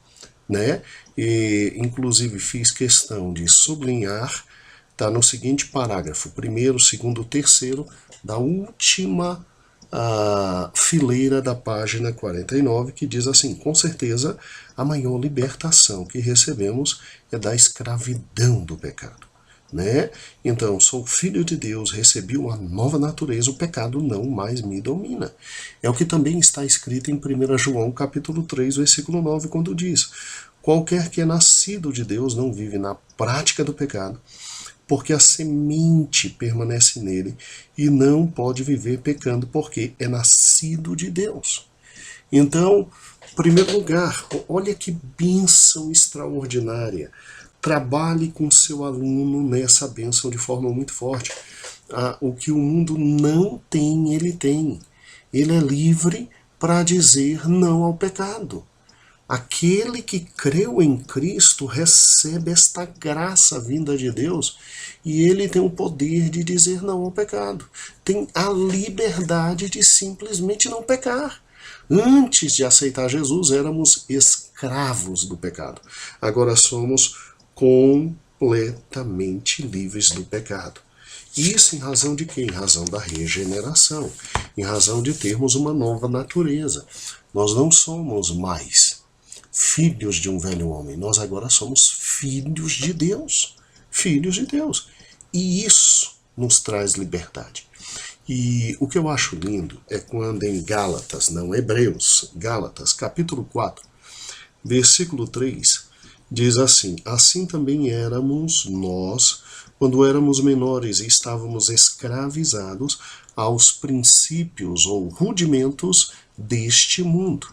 né? E, inclusive, fiz questão de sublinhar. Está no seguinte parágrafo, primeiro, segundo, terceiro, da última a fileira da página 49, que diz assim: com certeza a maior libertação que recebemos é da escravidão do pecado. Né? Então, sou filho de Deus, recebi uma nova natureza, o pecado não mais me domina. É o que também está escrito em 1 João capítulo 3, versículo 9, quando diz: qualquer que é nascido de Deus não vive na prática do pecado, porque a semente permanece nele e não pode viver pecando, porque é nascido de Deus. Então, em primeiro lugar, olha que bênção extraordinária. Trabalhe com seu aluno nessa bênção de forma muito forte. O que o mundo não tem, ele tem. Ele é livre para dizer não ao pecado. Aquele que creu em Cristo recebe esta graça vinda de Deus e ele tem o poder de dizer não ao pecado. Tem a liberdade de simplesmente não pecar. Antes de aceitar Jesus, éramos escravos do pecado. Agora somos completamente livres do pecado. Isso em razão de quê? Em razão da regeneração, em razão de termos uma nova natureza. Nós não somos mais filhos de um velho homem, nós agora somos filhos de Deus. Filhos de Deus. E isso nos traz liberdade. E o que eu acho lindo é quando em Gálatas, não Hebreus, Gálatas, capítulo 4, versículo 3, diz assim: assim também éramos nós, quando éramos menores e estávamos escravizados aos princípios ou rudimentos deste mundo.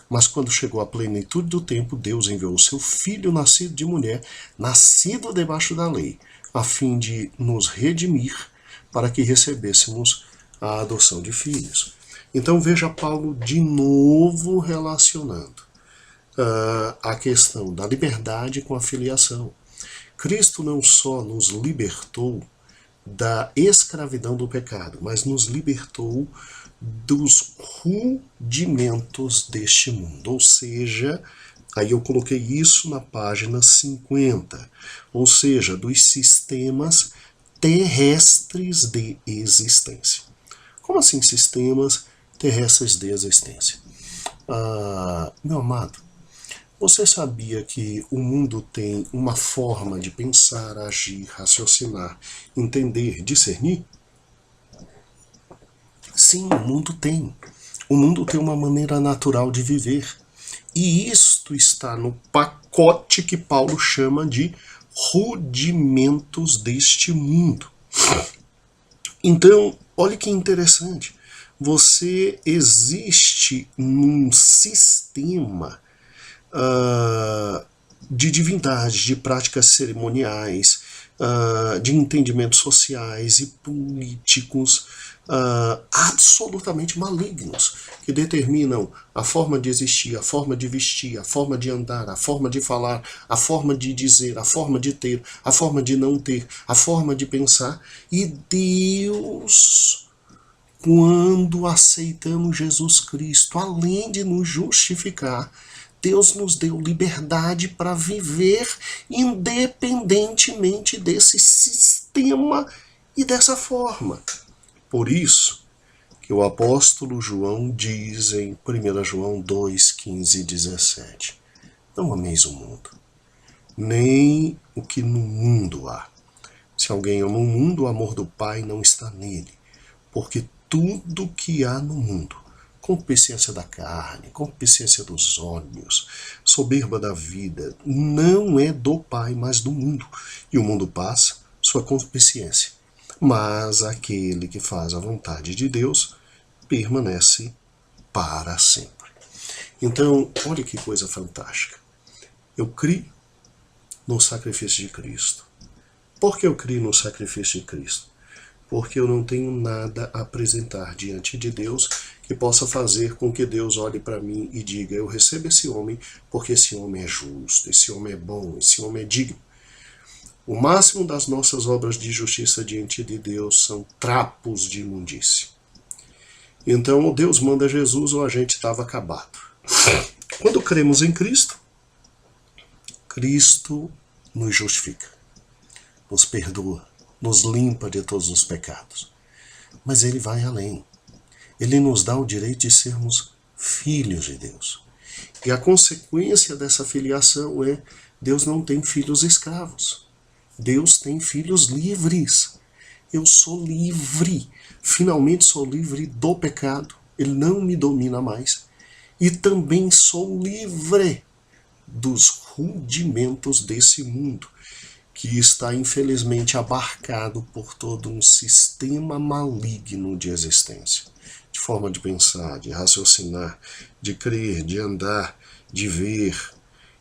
Mas quando chegou a plenitude do tempo, Deus enviou o seu Filho nascido de mulher, nascido debaixo da lei, a fim de nos redimir, para que recebêssemos a adoção de filhos. Então veja Paulo de novo relacionando a questão da liberdade com a filiação. Cristo não só nos libertou da escravidão do pecado, mas nos libertou dos rudimentos deste mundo. Ou seja, aí eu coloquei isso na página 50, ou seja, dos sistemas terrestres de existência. Como assim sistemas terrestres de existência? Meu amado, você sabia que o mundo tem uma forma de pensar, agir, raciocinar, entender, discernir? Sim, o mundo tem. O mundo tem uma maneira natural de viver. E isto está no pacote que Paulo chama de rudimentos deste mundo. Então, olha que interessante. Você existe num sistema de divindades, de práticas cerimoniais, de entendimentos sociais e políticos absolutamente malignos, que determinam a forma de existir, a forma de vestir, a forma de andar, a forma de falar, a forma de dizer, a forma de ter, a forma de não ter, a forma de pensar. E Deus, quando aceitamos Jesus Cristo, além de nos justificar, Deus nos deu liberdade para viver independentemente desse sistema e dessa forma. Por isso que o apóstolo João diz em 1 João 2, 15 e 17: não ameis o mundo, nem o que no mundo há. Se alguém ama o mundo, o amor do Pai não está nele, porque tudo que há no mundo, concupiscência da carne, concupiscência dos olhos, soberba da vida, não é do Pai, mas do mundo. E o mundo passa, sua concupiscência. Mas aquele que faz a vontade de Deus permanece para sempre. Então, olha que coisa fantástica. Eu criei no sacrifício de Cristo. Por que eu criei no sacrifício de Cristo? Porque eu não tenho nada a apresentar diante de Deus que possa fazer com que Deus olhe para mim e diga: eu recebo esse homem porque esse homem é justo, esse homem é bom, esse homem é digno. O máximo das nossas obras de justiça diante de Deus são trapos de imundície. Então Deus manda Jesus ou a gente estava acabado. Quando cremos em Cristo, Cristo nos justifica, nos perdoa, nos limpa de todos os pecados. Mas ele vai além. Ele nos dá o direito de sermos filhos de Deus. E a consequência dessa filiação é: Deus não tem filhos escravos. Deus tem filhos livres. Eu sou livre. Finalmente sou livre do pecado. Ele não me domina mais. E também sou livre dos rudimentos desse mundo, que está infelizmente abarcado por todo um sistema maligno de existência, de forma de pensar, de raciocinar, de crer, de andar, de ver.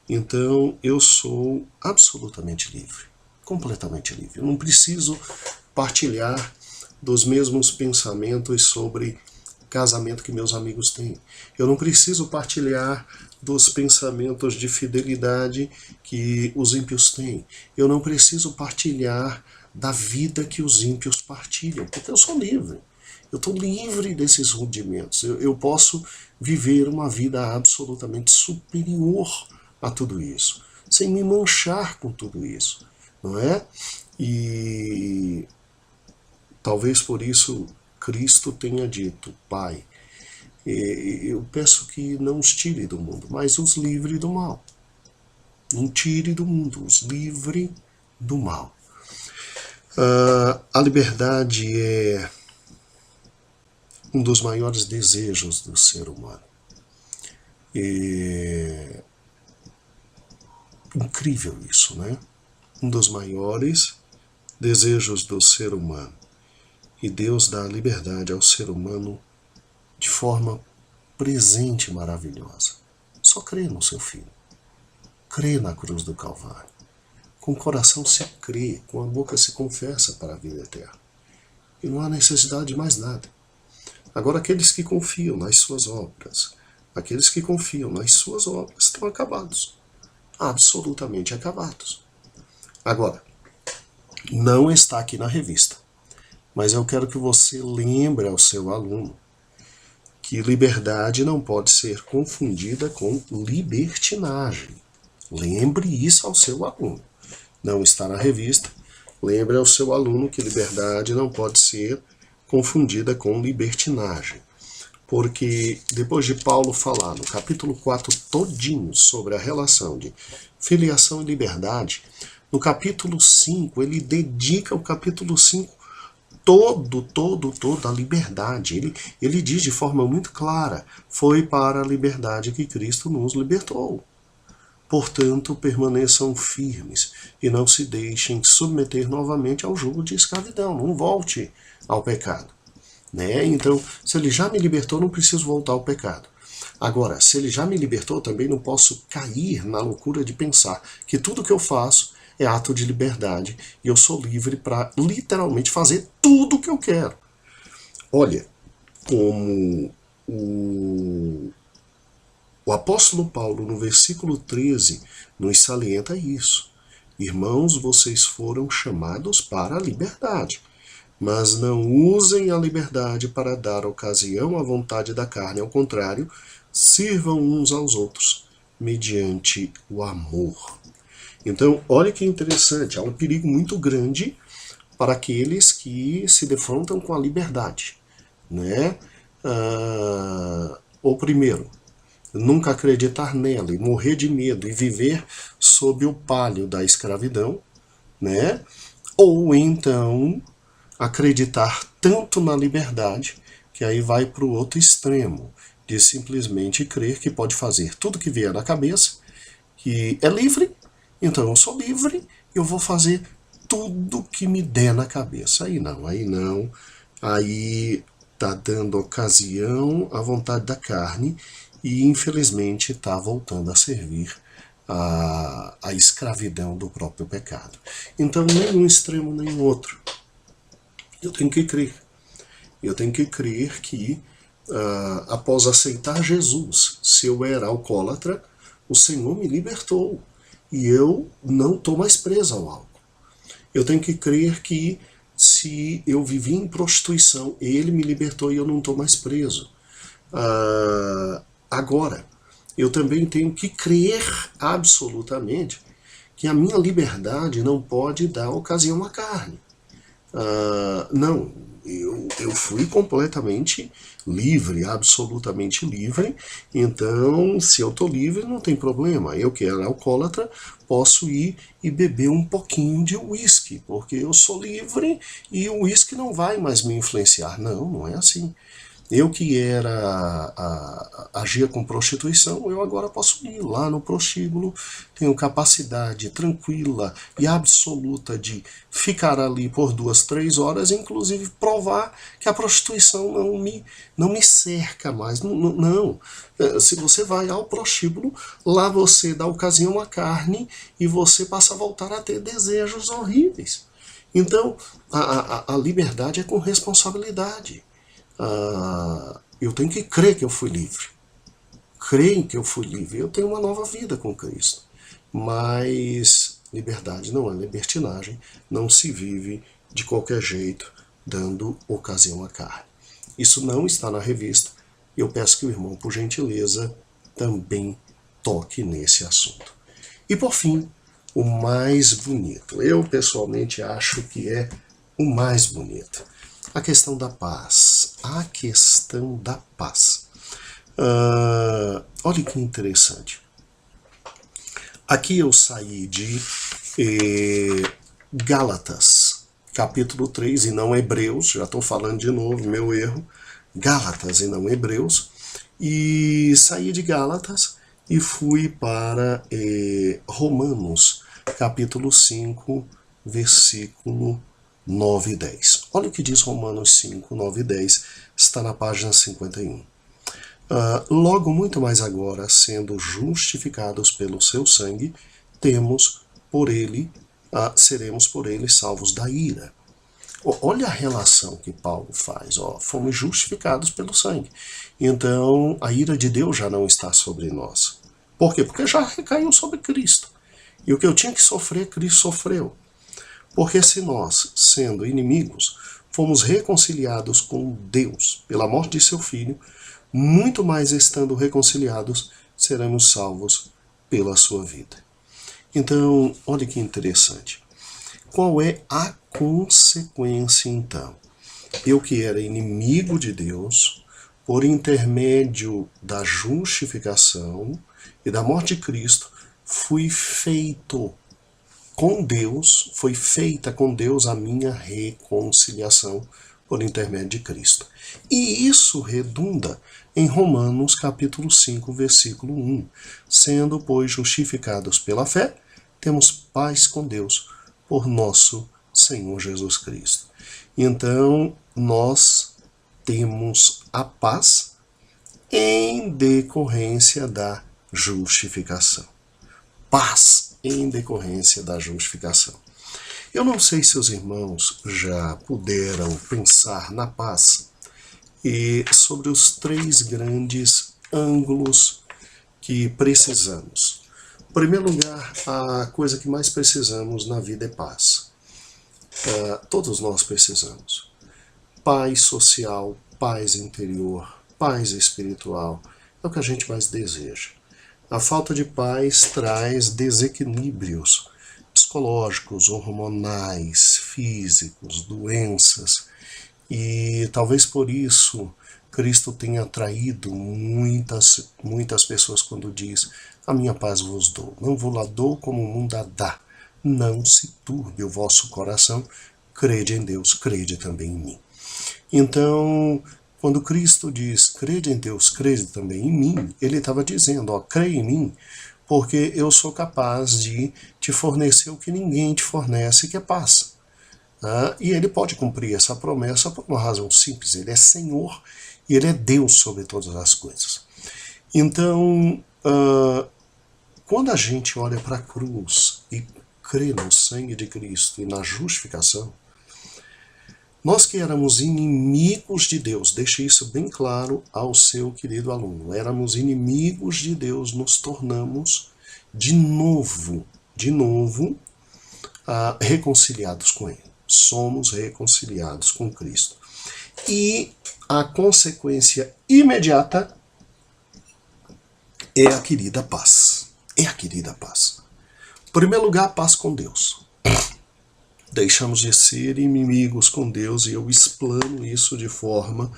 Então eu sou absolutamente livre, completamente livre. Eu não preciso partilhar dos mesmos pensamentos sobre casamento que meus amigos têm. Eu não preciso partilhar dos pensamentos de fidelidade que os ímpios têm. Eu não preciso partilhar da vida que os ímpios partilham, porque eu sou livre. Eu estou livre desses rudimentos. Eu posso viver uma vida absolutamente superior a tudo isso, sem me manchar com tudo isso, não é? E talvez por isso Cristo tenha dito: Pai, eu peço que não os tire do mundo, mas os livre do mal. Não tire do mundo, os livre do mal. A liberdade é um dos maiores desejos do ser humano. É incrível isso, né? Um dos maiores desejos do ser humano. E Deus dá a liberdade ao ser humano de forma presente e maravilhosa. Só crê no seu Filho. Crê na cruz do Calvário. Com o coração se crê, com a boca se confessa para a vida eterna. E não há necessidade de mais nada. Agora, aqueles que confiam nas suas obras, aqueles que confiam nas suas obras estão acabados. Absolutamente acabados. Agora, não está aqui na revista, mas eu quero que você lembre ao seu aluno que liberdade não pode ser confundida com libertinagem. Lembre isso ao seu aluno. Não está na revista. Lembre ao seu aluno que liberdade não pode ser confundida com libertinagem. Porque depois de Paulo falar no capítulo 4 todinho sobre a relação de filiação e liberdade, no capítulo 5 ele dedica o capítulo 5 toda a liberdade. Ele diz de forma muito clara: foi para a liberdade que Cristo nos libertou. Portanto, permaneçam firmes e não se deixem submeter novamente ao jugo de escravidão. Não volte ao pecado. Né? Então, se ele já me libertou, não preciso voltar ao pecado. Agora, se ele já me libertou, também não posso cair na loucura de pensar que tudo que eu faço é ato de liberdade e eu sou livre para literalmente fazer tudo o que eu quero. Olha, como o apóstolo Paulo, no versículo 13, nos salienta isso. Irmãos, vocês foram chamados para a liberdade, mas não usem a liberdade para dar ocasião à vontade da carne. Ao contrário, sirvam uns aos outros, mediante o amor. Então, olha que interessante, há um perigo muito grande para aqueles que se defrontam com a liberdade, né? O primeiro, nunca acreditar nela e morrer de medo e viver sob o palio da escravidão, né? Ou então acreditar tanto na liberdade que aí vai para o outro extremo, de simplesmente crer que pode fazer tudo que vier na cabeça, que é livre. Então eu sou livre, eu vou fazer tudo que me der na cabeça. Aí não, aí está dando ocasião à vontade da carne e infelizmente está voltando a servir a escravidão do próprio pecado. Então nem um extremo nem o outro. Eu tenho que crer. Eu tenho que crer que após aceitar Jesus, se eu era alcoólatra, o Senhor me libertou. E eu não estou mais preso ao álcool. Eu tenho que crer que se eu vivi em prostituição, Ele me libertou e eu não estou mais preso. Agora, eu também tenho que crer absolutamente que a minha liberdade não pode dar ocasião à carne. Não, eu fui completamente livre, absolutamente livre. Então, se eu estou livre, não tem problema. Eu que era alcoólatra, posso ir e beber um pouquinho de uísque, porque eu sou livre e o uísque não vai mais me influenciar. Não, não é assim. Eu que agia com prostituição, eu agora posso ir lá no prostíbulo, tenho capacidade tranquila e absoluta de ficar ali por 2, 3 horas, inclusive provar que a prostituição não me cerca mais. Não. Se você vai ao prostíbulo, lá você dá ocasião à carne e você passa a voltar a ter desejos horríveis. Então, a liberdade é com responsabilidade. Eu tenho que crer que eu fui livre. Creio que eu fui livre. Eu tenho uma nova vida com Cristo. Mas liberdade não é libertinagem. Não se vive de qualquer jeito, dando ocasião à carne. Isso não está na revista. Eu peço que o irmão, por gentileza, também toque nesse assunto. E por fim, o mais bonito. Eu pessoalmente acho que é o mais bonito. A questão da paz. A questão da paz. Olha que interessante. Aqui eu saí de Gálatas, capítulo 3, e não Hebreus. Já estou falando de novo, meu erro. Gálatas e não Hebreus. E saí de Gálatas e fui para Romanos, capítulo 5, versículo 9 e 10. Olha o que diz Romanos 5, 9 e 10, está na página 51. Logo, muito mais agora, sendo justificados pelo seu sangue, seremos por ele salvos da ira. Olha a relação que Paulo faz. Fomos justificados pelo sangue. Então, a ira de Deus já não está sobre nós. Por quê? Porque já recaiu sobre Cristo. E o que eu tinha que sofrer, Cristo sofreu. Porque se nós, sendo inimigos, fomos reconciliados com Deus pela morte de seu Filho, muito mais estando reconciliados, seremos salvos pela sua vida. Então, olha que interessante. Qual é a consequência, então? Eu que era inimigo de Deus, por intermédio da justificação e da morte de Cristo, fui feito com Deus, foi feita com Deus a minha reconciliação por intermédio de Cristo. E isso redunda em Romanos capítulo 5, versículo 1. Sendo, pois, justificados pela fé, temos paz com Deus por nosso Senhor Jesus Cristo. Então, nós temos a paz em decorrência da justificação. Paz em decorrência da justificação. Eu não sei se os irmãos já puderam pensar na paz e sobre os 3 grandes ângulos que precisamos. Em primeiro lugar, a coisa que mais precisamos na vida é paz. Todos nós precisamos. Paz social, paz interior, paz espiritual, é o que a gente mais deseja. A falta de paz traz desequilíbrios psicológicos, hormonais, físicos, doenças. E talvez por isso Cristo tenha atraído muitas pessoas quando diz: a minha paz vos dou, não vos la dou como o mundo a dá. Não se turbe o vosso coração, crede em Deus, crede também em mim. Então, quando Cristo diz, crede em Deus, crede também em mim, ele estava dizendo, creia em mim, porque eu sou capaz de te fornecer o que ninguém te fornece, que é paz. E ele pode cumprir essa promessa por uma razão simples, ele é Senhor e ele é Deus sobre todas as coisas. Então, quando a gente olha para a cruz e crê no sangue de Cristo e na justificação, nós que éramos inimigos de Deus, deixe isso bem claro ao seu querido aluno, éramos inimigos de Deus, nos tornamos de novo, reconciliados com Ele. Somos reconciliados com Cristo. E a consequência imediata é a querida paz. É a querida paz. Em primeiro lugar, a paz com Deus. deixamos de ser inimigos com Deus, e eu explano isso de forma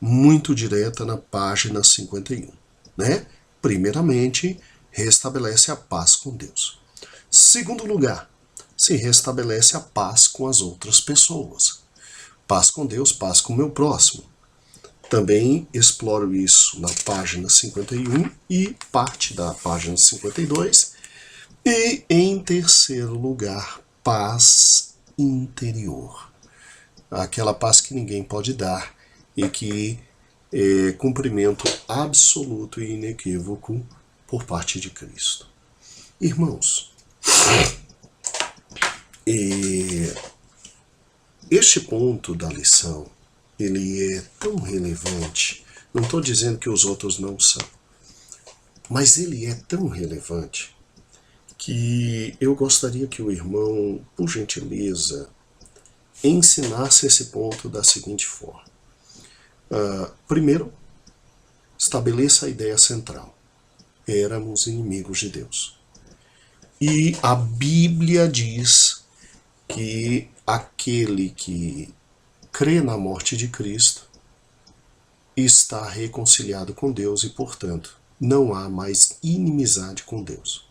muito direta na página 51, né? Primeiramente, restabelece a paz com Deus. Segundo lugar, se restabelece a paz com as outras pessoas. Paz com Deus, paz com o meu próximo. Também exploro isso na página 51 e parte da página 52. E, em terceiro lugar, paz interior. Aquela paz que ninguém pode dar e que é cumprimento absoluto e inequívoco por parte de Cristo. Irmãos, este ponto da lição, ele é tão relevante, não estou dizendo que os outros não são, mas ele é tão relevante que eu gostaria que o irmão, por gentileza, ensinasse esse ponto da seguinte forma. Primeiro, estabeleça a ideia central. Éramos inimigos de Deus. E a Bíblia diz que aquele que crê na morte de Cristo está reconciliado com Deus e, portanto, não há mais inimizade com Deus.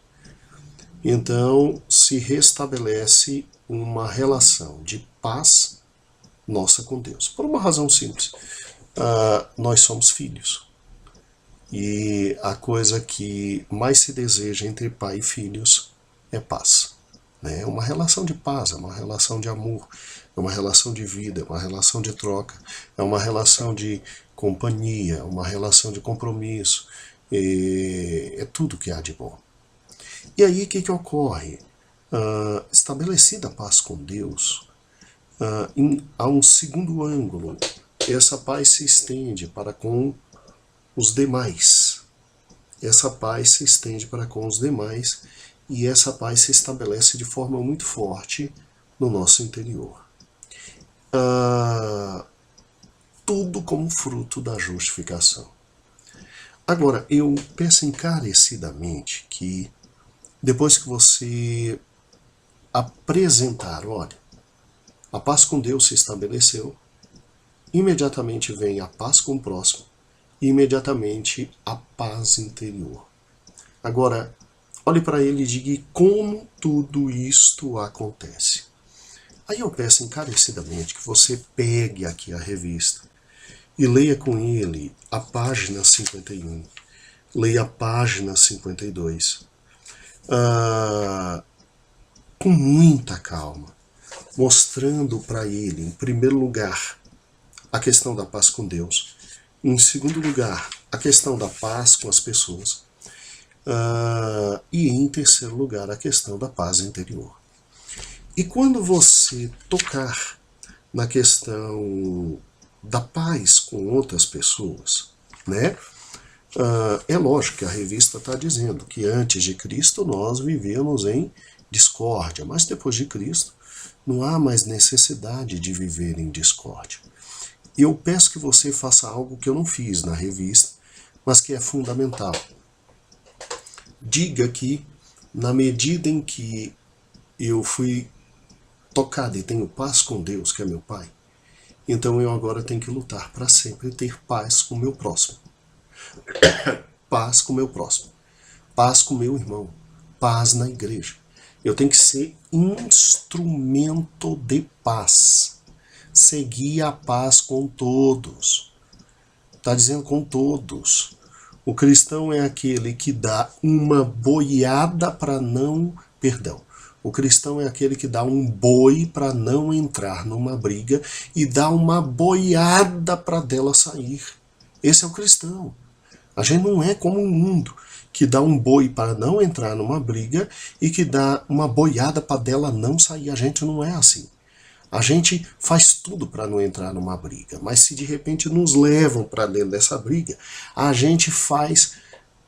Então, se restabelece uma relação de paz nossa com Deus. Por uma razão simples. Nós somos filhos. E a coisa que mais se deseja entre pai e filhos é paz. É uma relação de paz, é uma relação de amor, é uma relação de vida, é uma relação de troca, é uma relação de companhia, é uma relação de compromisso, é tudo que há de bom. E aí o que ocorre? Estabelecida a paz com Deus, há um segundo ângulo. Essa paz se estende para com os demais. Essa paz se estende para com os demais e essa paz se estabelece de forma muito forte no nosso interior. Tudo como fruto da justificação. Agora, eu peço encarecidamente que depois que você apresentar, olha, a paz com Deus se estabeleceu, imediatamente vem a paz com o próximo, e imediatamente a paz interior. Agora, olhe para ele e diga como tudo isto acontece. Aí eu peço encarecidamente que você pegue aqui a revista e leia com ele a página 51, leia a página 52, com muita calma, mostrando para ele, em primeiro lugar, a questão da paz com Deus, em segundo lugar, a questão da paz com as pessoas, e em terceiro lugar, a questão da paz interior. E quando você tocar na questão da paz com outras pessoas, né? É lógico que a revista está dizendo que antes de Cristo nós vivíamos em discórdia, mas depois de Cristo não há mais necessidade de viver em discórdia. E eu peço que você faça algo que eu não fiz na revista, mas que é fundamental. Diga que, na medida em que eu fui tocado e tenho paz com Deus, que é meu Pai, então eu agora tenho que lutar para sempre ter paz com o meu próximo. Paz com o meu próximo. Paz com o meu irmão. Paz na igreja. Eu tenho que ser instrumento de paz. Seguir a paz com todos. Está dizendo com todos. O cristão é aquele que dá uma boiada para não... Perdão. O cristão é aquele que dá um boi para não entrar numa briga e dá uma boiada para dela sair. Esse é o cristão. A gente não é como o mundo, que dá um boi para não entrar numa briga e que dá uma boiada para dela não sair. A gente não é assim. A gente faz tudo para não entrar numa briga, mas se de repente nos levam para dentro dessa briga, a gente faz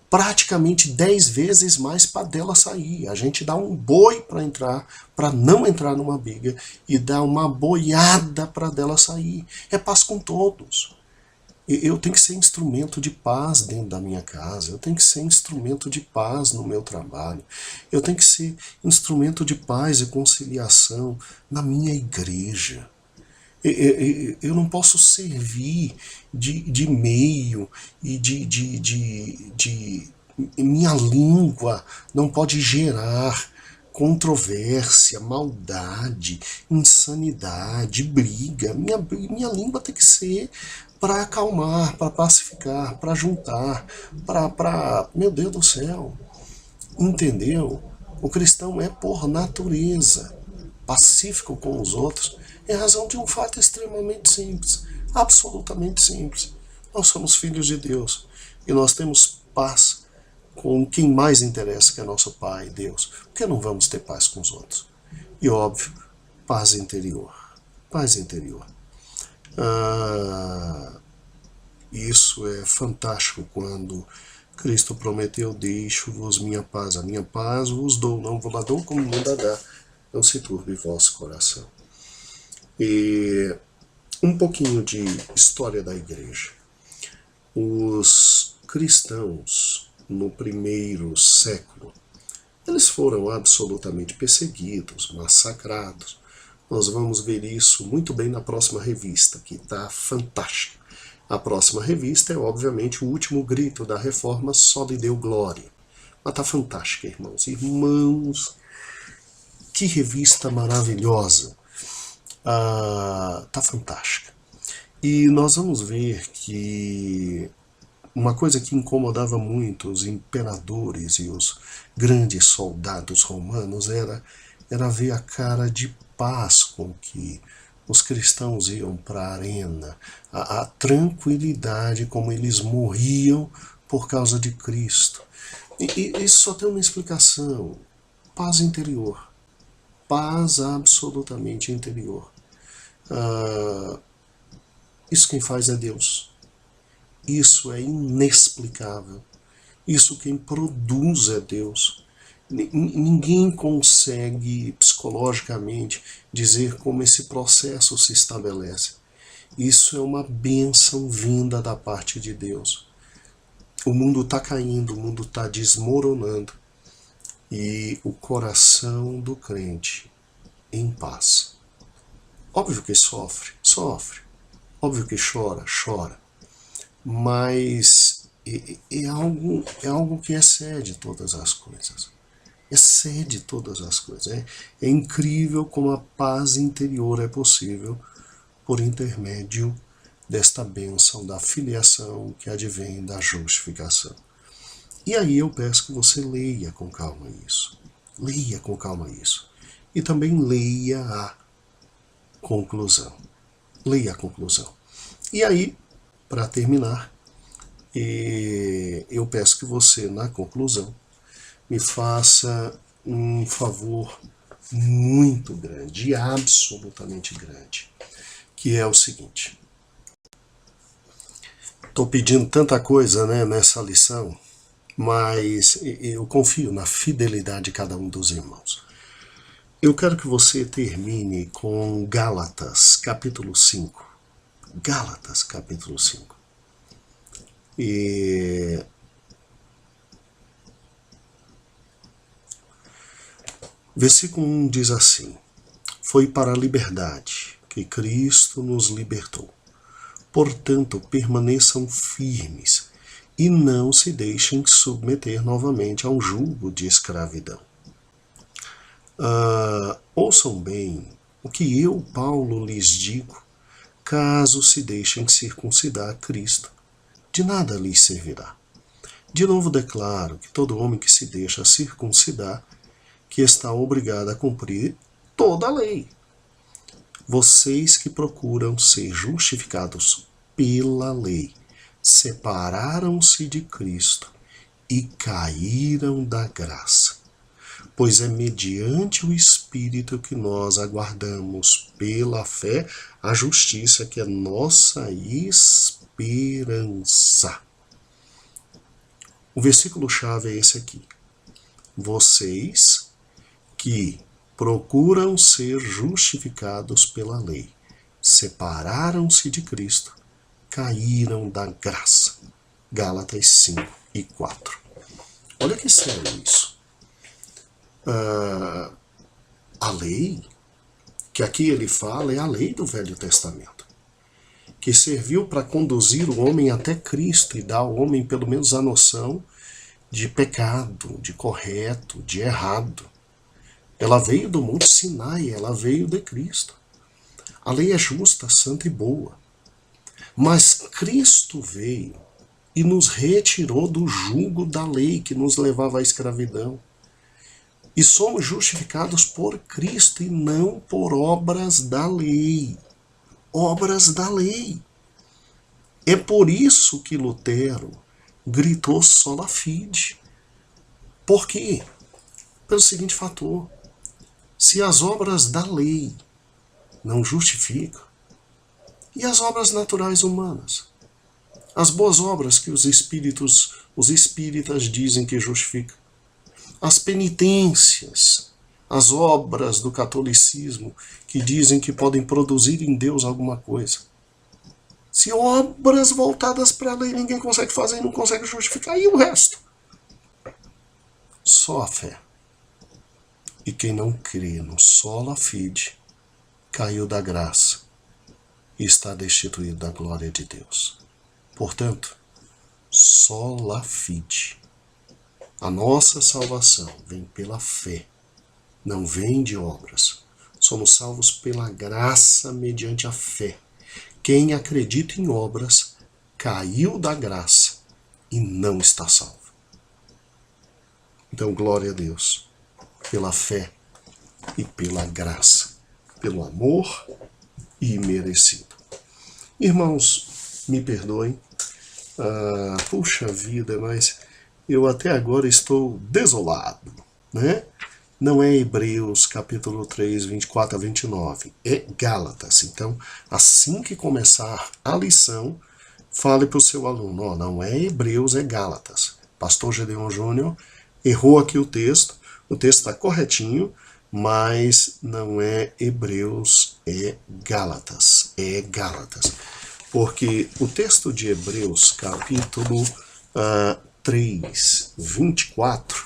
praticamente 10 vezes mais para dela sair. A gente dá um boi para entrar, para não entrar numa briga, e dá uma boiada para dela sair. É paz com todos. Eu tenho que ser instrumento de paz dentro da minha casa, eu tenho que ser instrumento de paz no meu trabalho, eu tenho que ser instrumento de paz e conciliação na minha igreja. Eu não posso servir de meio e minha língua não pode gerar controvérsia, maldade, insanidade, briga. Minha língua tem que ser para acalmar, para pacificar, para juntar, Meu Deus do céu, entendeu? O cristão é por natureza pacífico com os outros, em razão de um fato extremamente simples, absolutamente simples. Nós somos filhos de Deus e nós temos paz com quem mais interessa, que é nosso Pai, Deus. Por que não vamos ter paz com os outros? E óbvio, paz interior. Paz interior. Isso é fantástico quando Cristo prometeu: deixo-vos minha paz, a minha paz vos dou, não vos a dou como o mundo a dá, não se turbe vosso coração. E um pouquinho de história da igreja. Os cristãos, no primeiro século, eles foram absolutamente perseguidos, massacrados. Nós vamos ver isso muito bem na próxima revista, que está fantástica. A próxima revista é, obviamente, o último grito da reforma, só lhe deu glória. Mas está fantástica, irmãos. Irmãos, que revista maravilhosa. Tá fantástica. E nós vamos ver que uma coisa que incomodava muito os imperadores e os grandes soldados romanos era ver a cara de paz com que os cristãos iam para a arena, a tranquilidade como eles morriam por causa de Cristo. E isso só tem uma explicação: paz interior. Paz absolutamente interior. Isso quem faz é Deus. Isso é inexplicável. Isso quem produz é Deus. Ninguém consegue psicologicamente dizer como esse processo se estabelece. Isso é uma bênção vinda da parte de Deus. O mundo está caindo, o mundo está desmoronando. E o coração do crente em paz. Óbvio que sofre, sofre. Óbvio que chora, chora. Mas é algo que excede todas as coisas. Excede todas as coisas. É incrível como a paz interior é possível por intermédio desta bênção da filiação que advém da justificação. E aí eu peço que você leia com calma isso. Leia com calma isso. E também leia a conclusão. Leia a conclusão. E aí, para terminar, eu peço que você, na conclusão, me faça um favor muito grande, absolutamente grande, que é o seguinte. Estou pedindo tanta coisa, né, nessa lição, mas eu confio na fidelidade de cada um dos irmãos. Eu quero que você termine com Gálatas, capítulo 5. Gálatas, capítulo 5. E versículo 1 diz assim: foi para a liberdade que Cristo nos libertou. Portanto, permaneçam firmes e não se deixem submeter novamente a um jugo de escravidão. Ouçam bem o que eu, Paulo, lhes digo: caso se deixem circuncidar Cristo, de nada lhes servirá. De novo declaro que todo homem que se deixa circuncidar, que está obrigado a cumprir toda a lei. Vocês que procuram ser justificados pela lei, separaram-se de Cristo e caíram da graça. Pois é mediante o Espírito que nós aguardamos pela fé a justiça, que é nossa esperança. O versículo-chave é esse aqui. Vocês que procuram ser justificados pela lei, separaram-se de Cristo, caíram da graça. Gálatas 5 e 4. Olha que sério isso. A lei, que aqui ele fala, é a lei do Velho Testamento, que serviu para conduzir o homem até Cristo e dar ao homem pelo menos a noção de pecado, de correto, de errado. Ela veio do Monte Sinai, ela veio de Cristo. A lei é justa, santa e boa. Mas Cristo veio e nos retirou do jugo da lei que nos levava à escravidão. E somos justificados por Cristo e não por obras da lei. Obras da lei. É por isso que Lutero gritou sola fide. Por quê? Pelo seguinte fator. Se as obras da lei não justificam, e as obras naturais humanas? As boas obras que os espíritas dizem que justificam? As penitências, as obras do catolicismo que dizem que podem produzir em Deus alguma coisa? Se obras voltadas para a lei ninguém consegue fazer e não consegue justificar, e o resto? Só a fé. E quem não crê no sola fide caiu da graça e está destituído da glória de Deus. Portanto, sola fide. A nossa salvação vem pela fé, não vem de obras. Somos salvos pela graça mediante a fé. Quem acredita em obras caiu da graça e não está salvo. Então, glória a Deus pela fé e pela graça, pelo amor imerecido. Irmãos, me perdoem. Puxa vida, mas eu até agora estou desolado, né? Não é Hebreus capítulo 3, 24 a 29, é Gálatas. Então, assim que começar a lição, fale para o seu aluno, não é Hebreus, é Gálatas. Pastor Gedeon Júnior errou aqui o texto está corretinho, mas não é Hebreus, é Gálatas, Porque o texto de Hebreus, capítulo 3, 24,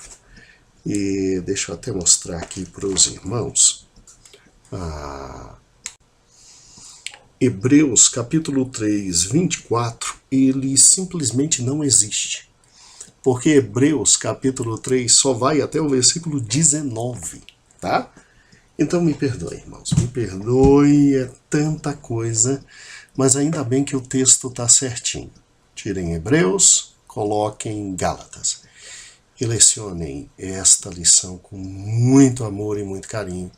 e deixa eu até mostrar aqui para os irmãos, Hebreus, capítulo 3, 24, ele simplesmente não existe. Porque Hebreus, capítulo 3, só vai até o versículo 19, tá? Então me perdoe, irmãos, me perdoe, é tanta coisa, mas ainda bem que o texto está certinho. Tirem Hebreus, coloquem Gálatas. E lecionem esta lição com muito amor e muito carinho.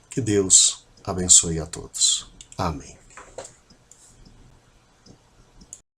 Que Deus abençoe a todos. Amém.